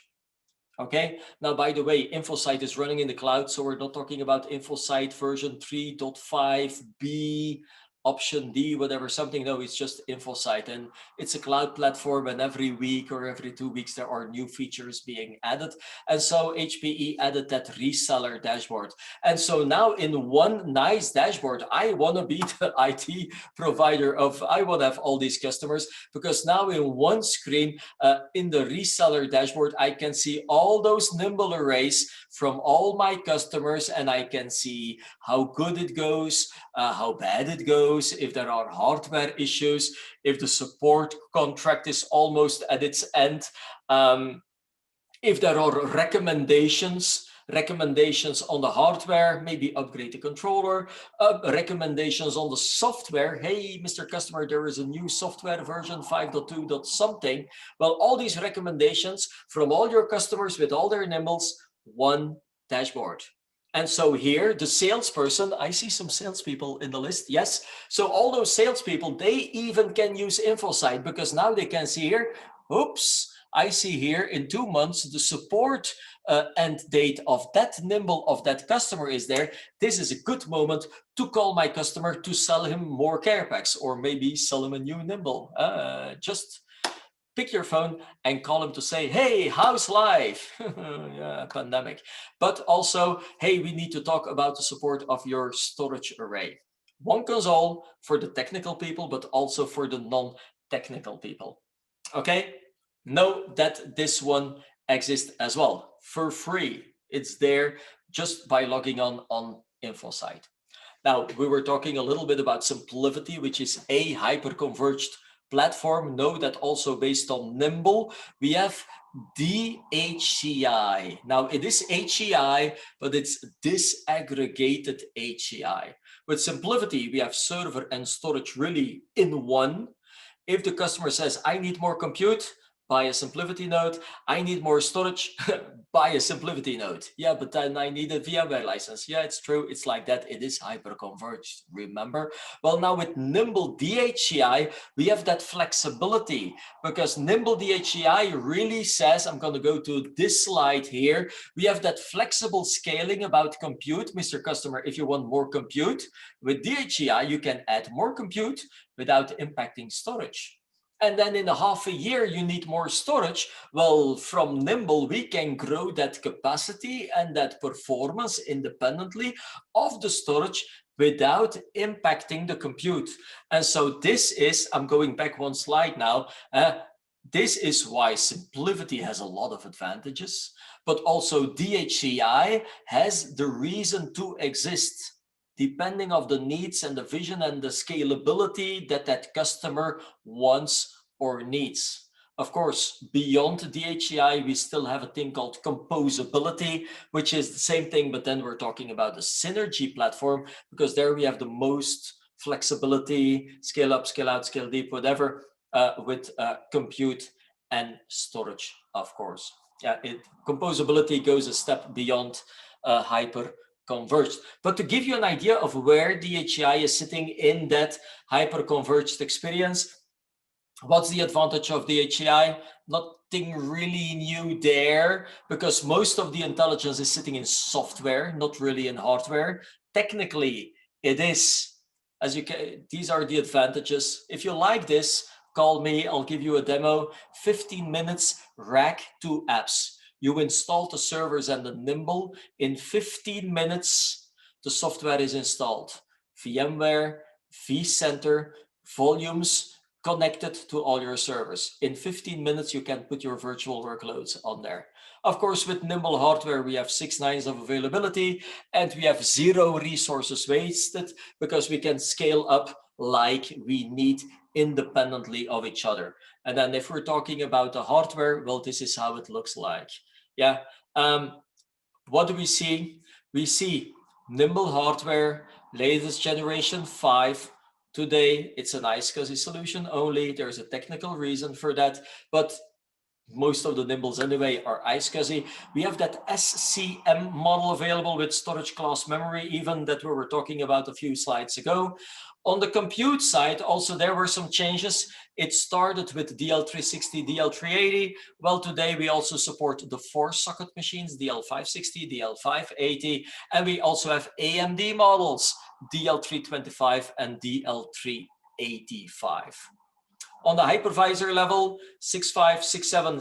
Okay, now by the way, InfoSight is running in the cloud, so we're not talking about InfoSight version 3.5b option D, whatever, something. No, it's just InfoSight, and it's a cloud platform, and every week or every 2 weeks there are new features being added. And so HPE added that reseller dashboard. And so now in one nice dashboard, I want to be the IT provider of, I want to have all these customers, because now in one screen, in the reseller dashboard, I can see all those Nimble arrays from all my customers, and I can see how good it goes, how bad it goes, if there are hardware issues, if the support contract is almost at its end, if there are recommendations on the hardware, maybe upgrade the controller, recommendations on the software. Hey, Mr. Customer, there is a new software version 5.2. something. Well, all these recommendations from all your customers with all their Nimbles, one dashboard. And so here, the salesperson, I see some salespeople in the list, yes. So all those salespeople, they even can use InfoSight, because now they can see here, oops, I see here in 2 months, the support end date of that Nimble of that customer is there. This is a good moment to call my customer to sell him more care packs, or maybe sell him a new Nimble. Just pick your phone and call him to say, hey, how's life? Yeah, pandemic. But also, hey, we need to talk about the support of your storage array. One console for the technical people, but also for the non-technical people. Okay, know that this one exists as well for free. It's there just by logging on InfoSight. Now, we were talking a little bit about SimpliVity, which is a hyper-converged platform. Know that also based on Nimble, we have DHCI. Now, it is HCI, but it's disaggregated HCI. With SimpliVity, we have server and storage really in one. If the customer says, I need more compute, buy a SimpliVity node. I need more storage, buy a SimpliVity node. Yeah, but then I need a VMware license. Yeah, it's true. It's like that. It is hyper-converged, remember? Well, now with Nimble DHCI, we have that flexibility, because Nimble DHCI really says, I'm going to go to this slide here. We have that flexible scaling about compute. Mr. Customer, if you want more compute, with DHCI, you can add more compute without impacting storage. And then in a half a year, you need more storage. Well, from Nimble, we can grow that capacity and that performance independently of the storage without impacting the compute. And so this is, I'm going back one slide now, this is why SimpliVity has a lot of advantages, but also DHCI has the reason to exist, depending on the needs and the vision and the scalability that that customer wants or needs. Of course, beyond DHCI, we still have a thing called composability, which is the same thing, but then we're talking about the Synergy platform, because there we have the most flexibility, scale up, scale out, scale deep, whatever, with compute and storage, of course. Composability goes a step beyond hyper-converged. But to give you an idea of where DHCI is sitting in that hyper-converged experience, what's the advantage of the HCI? Nothing really new there, because most of the intelligence is sitting in software, not really in hardware. Technically, it is, as you can, these are the advantages. If you like this, call me, I'll give you a demo. 15 minutes, rack 2 apps. You install the servers and the Nimble. In 15 minutes, the software is installed. VMware, vCenter, volumes, connected to all your servers. In 15 minutes, you can put your virtual workloads on there. Of course, with Nimble hardware, we have 6 nines of availability, and we have 0 resources wasted, because we can scale up like we need independently of each other. And then if we're talking about the hardware, well, this is how it looks like. Yeah. What do we see? We see Nimble hardware, latest generation 5. Today, it's an iSCSI solution only. There's a technical reason for that, but most of the Nimbles anyway are iSCSI. We have that SCM model available with storage class memory, even that we were talking about a few slides ago. On the compute side, also there were some changes. It started with DL360, DL380. Well, today we also support the 4-socket machines, DL560, DL580, and we also have AMD models, DL325 and DL385. On the hypervisor level, 6.5, 6.7,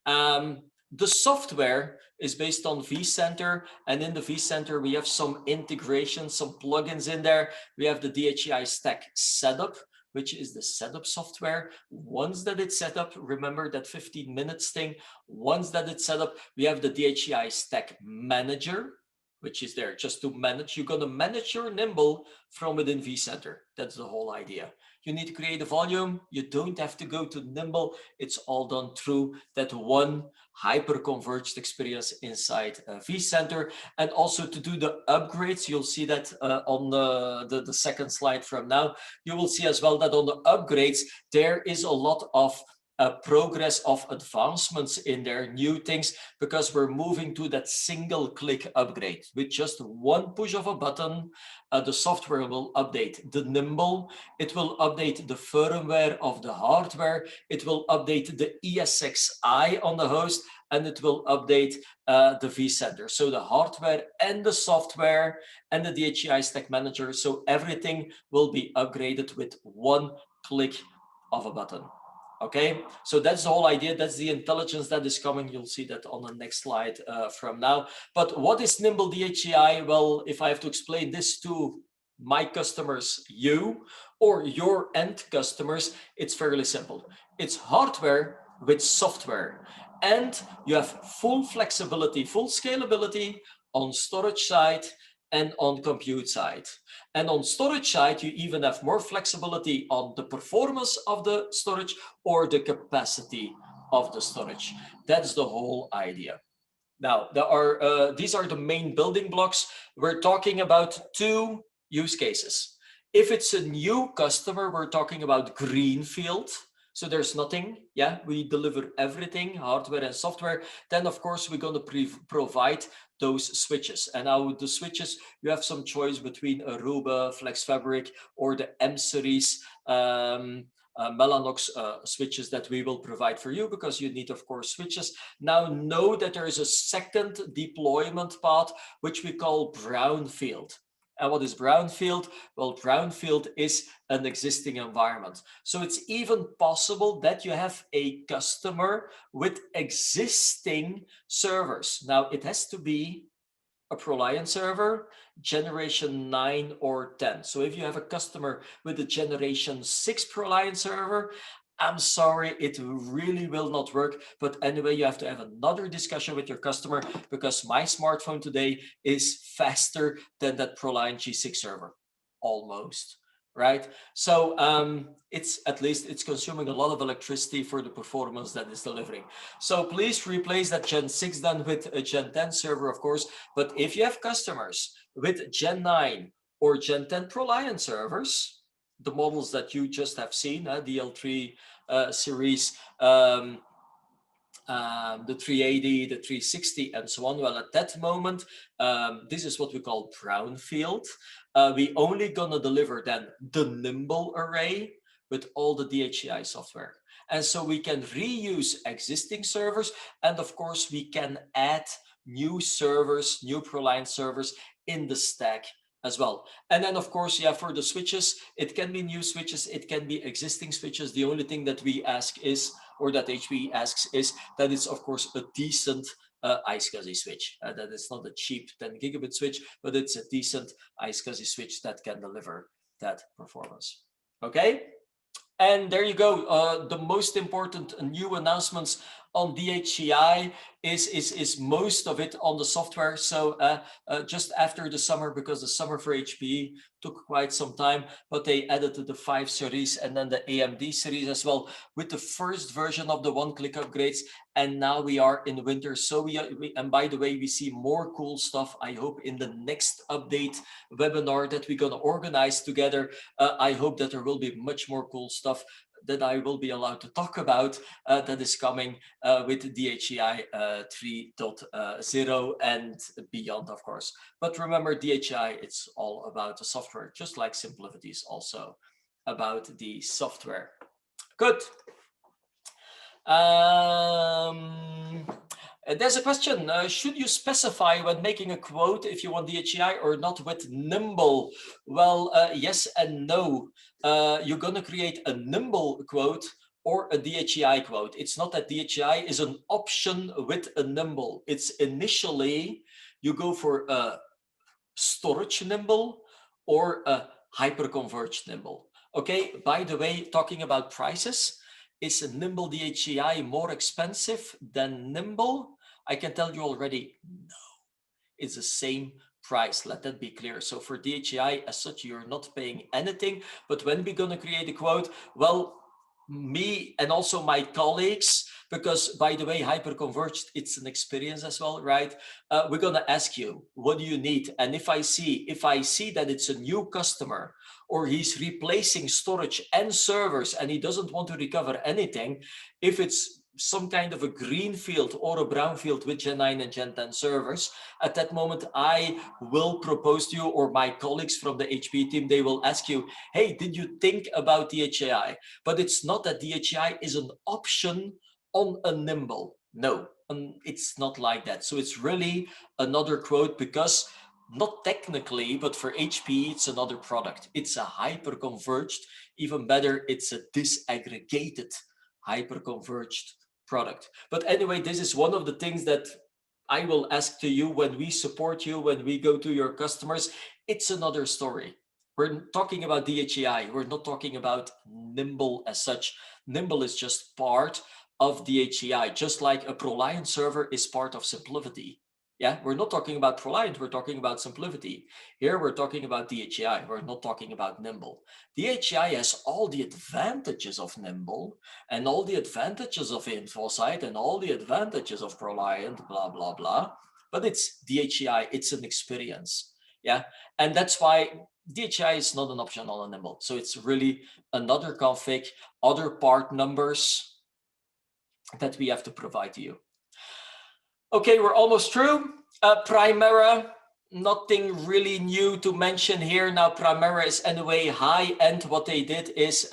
7.0, the software is based on vCenter, and in the vCenter we have some integration, some plugins in there. We have the DHCI stack setup, which is the setup software. Once that it's set up, remember that 15 minutes thing, once that it's set up, we have the DHCI stack manager, which is there just to manage. You're going to manage your Nimble from within vCenter. That's the whole idea. You need to create a volume. You don't have to go to Nimble. It's all done through that one hyper-converged experience inside vCenter. And also to do the upgrades, you'll see that on the second slide from now, you will see as well that on the upgrades, there is a lot of progress of advancements in there, new things, because we're moving to that single click upgrade. With just one push of a button, the software will update the Nimble, it will update the firmware of the hardware, it will update the ESXi on the host, and it will update the vCenter. So the hardware and the software and the DHCI stack manager, so everything will be upgraded with one click of a button. Okay, so that's the whole idea. That's the intelligence that is coming. You'll see that on the next slide from now. But what is Nimble DHCI? Well, if I have to explain this to my customers, you or your end customers, it's fairly simple. It's hardware with software, and you have full flexibility, full scalability on storage side and on compute side. And on storage side, you even have more flexibility on the performance of the storage or the capacity of the storage. That's the whole idea. Now, there are these are the main building blocks. We're talking about 2 use cases. If it's a new customer, we're talking about greenfield. So there's nothing, yeah, we deliver everything, hardware and software. Then of course, we're going to provide those switches. And now with the switches, you have some choice between Aruba, FlexFabric, or the M series Mellanox switches that we will provide for you, because you need, of course, switches. Now know that there is a second deployment path, which we call brownfield. And what is brownfield? Well, brownfield is an existing environment. So it's even possible that you have a customer with existing servers. Now it has to be a ProLiant server, generation 9 or 10. So if you have a customer with a generation 6 ProLiant server, I'm sorry, it really will not work. But anyway, you have to have another discussion with your customer, because my smartphone today is faster than that ProLiant G6 server, almost. right? So it's at least it's consuming a lot of electricity for the performance that it's delivering. So please replace that Gen 6 then with a Gen 10 server, of course. But if you have customers with Gen 9 or Gen 10 ProLiant servers, the models that you just have seen, the L3 series, the 380, the 360, and so on. Well, at that moment, this is what we call brownfield. We only gonna deliver then the Nimble array with all the DHCI software. And so we can reuse existing servers, and of course we can add new servers, new ProLiant servers in the stack as well. And then of course, yeah, for the switches, it can be new switches, it can be existing switches. The only thing that we ask is, or that HPE asks, is that it's of course a decent iSCSI switch. That it's not a cheap 10 gigabit switch, but it's a decent iSCSI switch that can deliver that performance. Okay. And there you go. The most important new announcements on DHCI is most of it on the software. So just after the summer, because the summer for HPE took quite some time, but they added the 5 series and then the AMD series as well with the first version of the one-click upgrades. And now we are in winter. So and by the way, we see more cool stuff, I hope, in the next update webinar that we're going to organize together. I hope that there will be much more cool stuff that I will be allowed to talk about that is coming with DHCI 3.0 and beyond, of course. But remember, DHCI, it's all about the software, just like SimpliVity is also about the software. Good. There's a question, should you specify when making a quote if you want DHCI or not with Nimble? Well, yes and no. You're going to create a Nimble quote or a DHCI quote. It's not that DHCI is an option with a Nimble. It's initially you go for a storage Nimble or a hyperconverged Nimble. Okay, by the way, talking about prices, is a Nimble DHCI more expensive than Nimble? I can tell you already, no. It's the same price, let that be clear. So for DHCI as such, you're not paying anything. But when we're going to create a quote, well, me and also my colleagues, because by the way, hyperconverged, it's an experience as well, right? We're going to ask you, what do you need? And if I see that it's a new customer or he's replacing storage and servers and he doesn't want to recover anything, if it's some kind of a greenfield or a brownfield with Gen 9 and Gen 10 servers, at that moment, I will propose to you, or my colleagues from the HPE team, they will ask you, hey, did you think about DHCI? But it's not that DHCI is an option on a Nimble. No, it's not like that. So it's really another quote, because not technically, but for HPE, it's another product. It's a hyper-converged, even better, it's a disaggregated hyper-converged product. But anyway, this is one of the things that I will ask to you when we support you, when we go to your customers. It's another story. We're talking about DHCI. We're not talking about Nimble as such. Nimble is just part of DHCI, just like a ProLiant server is part of SimpliVity. Yeah, we're not talking about ProLiant, we're talking about SimpliVity. Here we're talking about DHCI, we're not talking about Nimble. DHCI has all the advantages of Nimble and all the advantages of InfoSight and all the advantages of ProLiant, blah, blah, blah. But it's DHCI, it's an experience. Yeah, and that's why DHCI is not an option on a Nimble. So it's really another config, other part numbers that we have to provide to you. Okay, we're almost through. Primera, nothing really new to mention here. Now, Primera is anyway high-end. What they did is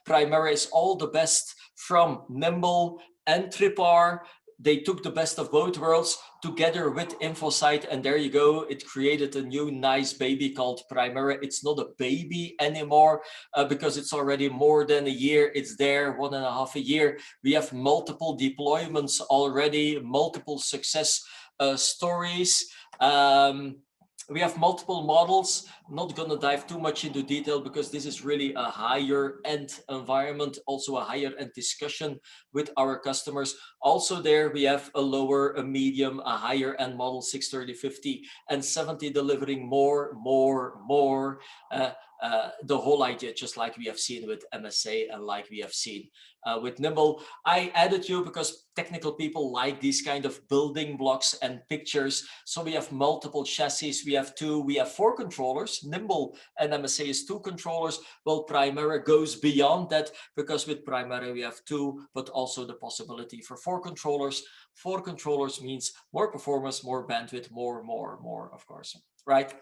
Primera is all the best from Nimble and Tripar. They took the best of both worlds together with InfoSight, and there you go. It created a new nice baby called Primera. It's not a baby anymore because it's already more than a year. It's there, 1.5 years. We have multiple deployments already, multiple success stories. We have multiple models. I'm not going to dive too much into detail because this is really a higher end environment, also a higher end discussion with our customers. Also there we have a lower, a medium, a higher end model, 630, 50 and 70 delivering more. the whole idea, just like we have seen with MSA and like we have seen with Nimble. I added you because technical people like these kind of building blocks and pictures. So we have multiple chassis. We have four controllers. Nimble and MSA is two controllers. Well, Primera goes beyond that because with Primera we have two, but also the possibility for four controllers. Four controllers means more performance, more bandwidth, more, of course, right?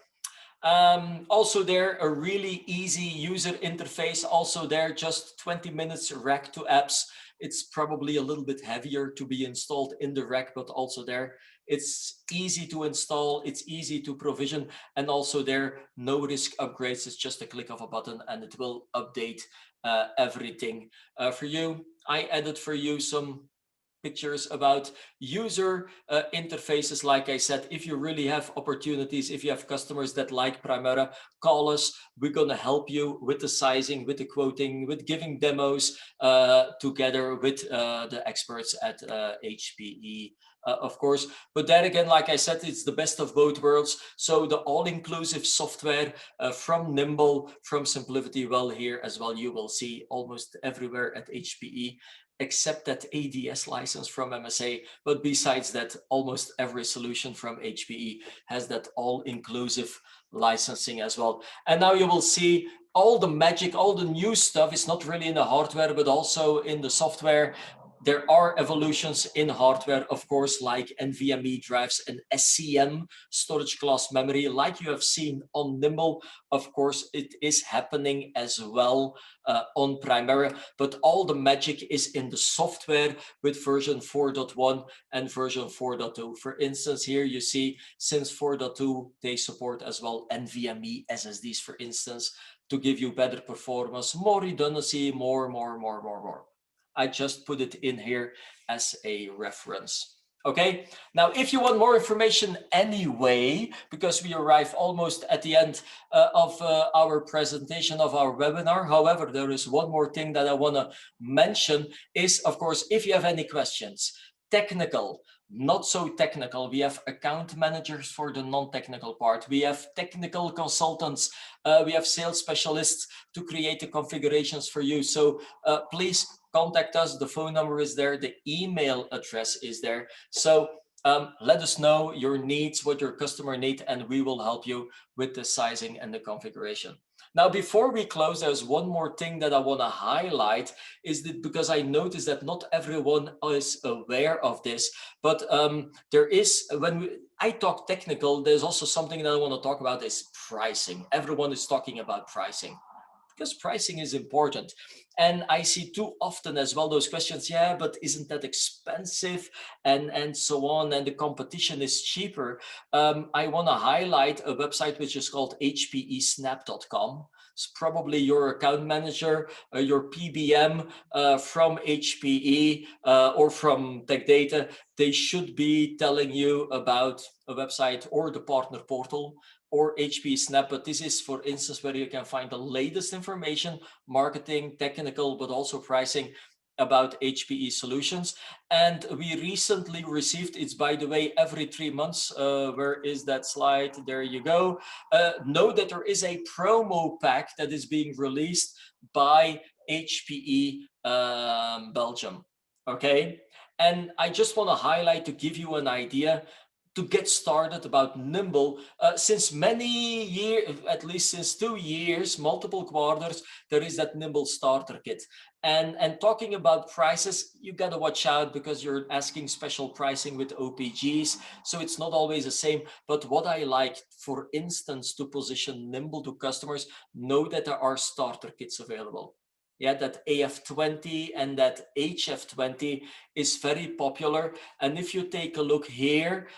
Also there, a really easy user interface. Also there, just 20 minutes rack to apps. It's probably a little bit heavier to be installed in the rack, but also there, it's easy to install, it's easy to provision, and also there, no risk upgrades. It's just a click of a button and it will update everything for you. I added for you some pictures about user interfaces. Like I said, if you really have opportunities, if you have customers that like Primera, call us. We're going to help you with the sizing, with the quoting, with giving demos together with the experts at HPE. Of course, but then again, like I said, it's the best of both worlds. So the all-inclusive software from Nimble, from SimpliVity, well, here as well, you will see almost everywhere at HPE, except that ADS license from MSA. But besides that, almost every solution from HPE has that all-inclusive licensing as well. And now you will see all the magic, all the new stuff is not really in the hardware, but also in the software. There are evolutions in hardware, of course, like NVMe drives and SCM storage class memory, like you have seen on Nimble. Of course, it is happening as well on Primera, but all the magic is in the software with version 4.1 and version 4.2. For instance, here you see since 4.2, they support as well NVMe SSDs, for instance, to give you better performance, more redundancy, more. I just put it in here as a reference. Okay, now if you want more information anyway, because we arrive almost at the end of our presentation of our webinar. However, there is one more thing that I want to mention is, of course, if you have any questions, technical, not so technical, we have account managers for the non-technical part. We have technical consultants. We have sales specialists to create the configurations for you. So please contact us. The phone number is there. The email address is there. So let us know your needs, what your customer needs, and we will help you with the sizing and the configuration. Now, before we close, there's one more thing that I want to highlight, is that because I noticed that not everyone is aware of this, but there is, I talk technical, there's also something that I want to talk about is pricing. Everyone is talking about pricing, because pricing is important. And I see too often as well those questions, yeah, but isn't that expensive, and so on, and the competition is cheaper. I want to highlight a website which is called hpesnap.com. It's probably your account manager, your PBM from HPE or from Tech Data. They should be telling you about a website or the partner portal or HPE Snap, but this is, for instance, where you can find the latest information, marketing, technical, but also pricing about HPE solutions. And we recently received, it's by the way, every 3 months, where is that slide? There you go. Know that there is a promo pack that is being released by HPE Belgium, okay? And I just want to highlight to give you an idea to get started about Nimble. Since many years, at least since 2 years, multiple quarters, there is that Nimble starter kit. And talking about prices, you got to watch out because you're asking special pricing with OPGs. So it's not always the same. But what I like, for instance, to position Nimble to customers, know that there are starter kits available. Yeah, that AF20 and that HF20 is very popular. And if you take a look here,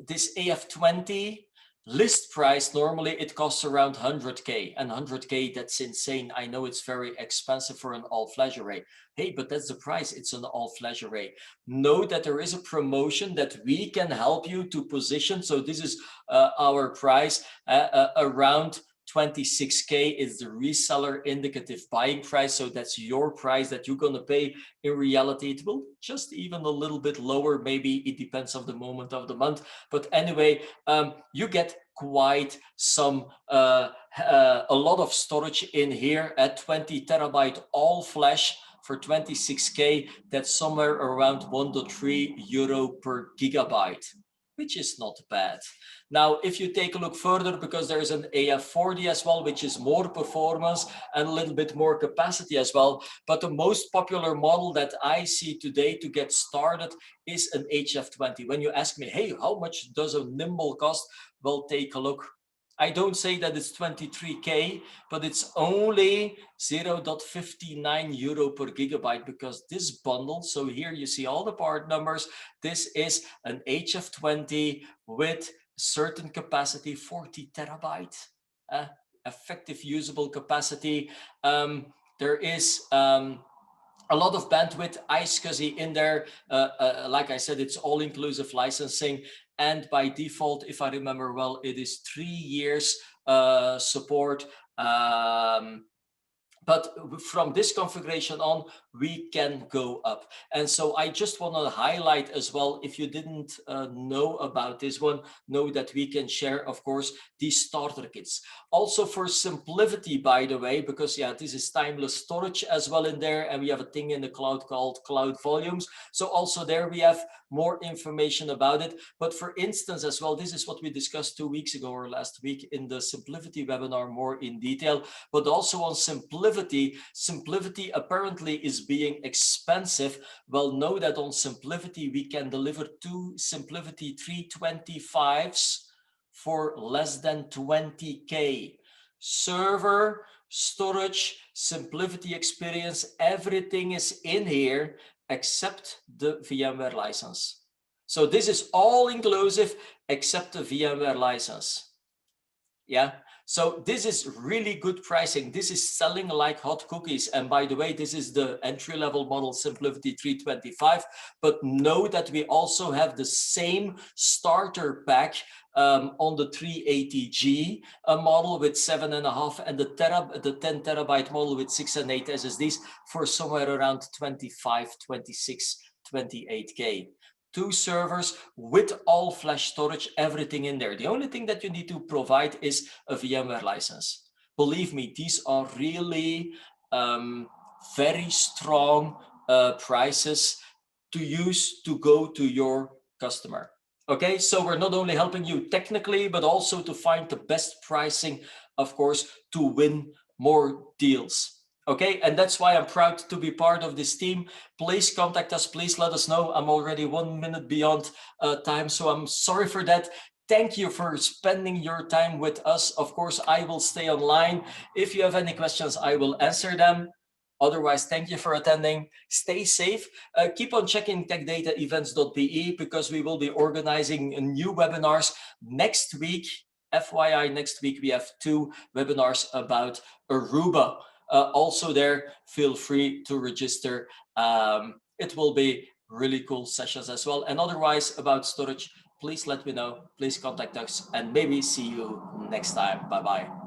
this AF20 list price, normally it costs around 100K, and 100K, that's insane. I know it's very expensive for an all-flash array. Hey, but that's the price, it's an all-flash array. Know that there is a promotion that we can help you to position. So this is our price around 26K is the reseller indicative buying price. So that's your price that you're going to pay. In reality, it will just even a little bit lower. Maybe it depends on the moment of the month. But anyway, you get quite some a lot of storage in here at 20 terabyte all flash for 26K. That's somewhere around 1.3 euro per gigabyte, which is not bad. Now, if you take a look further, because there's an AF40 as well, which is more performance and a little bit more capacity as well. But the most popular model that I see today to get started is an HF20. When you ask me, hey, how much does a Nimble cost? Well, take a look. I don't say that it's 23K, but it's only 0.59 euro per gigabyte, because this bundle, so here you see all the part numbers, this is an HF20 with certain capacity, 40 terabyte, effective usable capacity. There is a lot of bandwidth, iSCSI in there. Like I said, it's all-inclusive licensing. And by default, if I remember well, it is 3 years support. But from this configuration on, we can go up. And so I just want to highlight as well, if you didn't know about this one, know that we can share, of course, these starter kits. Also for simplicity, by the way, because yeah, this is timeless storage as well in there. And we have a thing in the cloud called Cloud Volumes. So also there we have more information about it. But for instance, as well, this is what we discussed 2 weeks ago or last week in the Simplicity webinar more in detail, but also on Simplicity apparently is being expensive. Well, know that on Simplicity, we can deliver 2 Simplicity 325s for less than 20K. Server, storage, Simplicity experience, everything is in here except the VMware license. So this is all inclusive except the VMware license. Yeah. So this is really good pricing. This is selling like hot cookies. And by the way, this is the entry-level model Simplicity 325. But know that we also have the same starter pack on the 380G model with 7.5 and the 10 terabyte model with 6 and 8 SSDs for somewhere around 25, 26, 28K. 2 servers with all flash storage, everything in there. The only thing that you need to provide is a VMware license. Believe me, these are really very strong prices to use to go to your customer. Okay, so we're not only helping you technically, but also to find the best pricing, of course, to win more deals. Okay, and that's why I'm proud to be part of this team. Please contact us. Please let us know. I'm already 1 minute beyond time, so I'm sorry for that. Thank you for spending your time with us. Of course, I will stay online. If you have any questions, I will answer them. Otherwise, thank you for attending. Stay safe. Keep on checking techdataevents.be because we will be organizing new webinars next week. FYI, next week we have 2 webinars about Aruba. Also there, feel free to register. It will be really cool sessions as well. And otherwise about storage, please let me know, please contact us, and maybe see you next time. Bye-bye.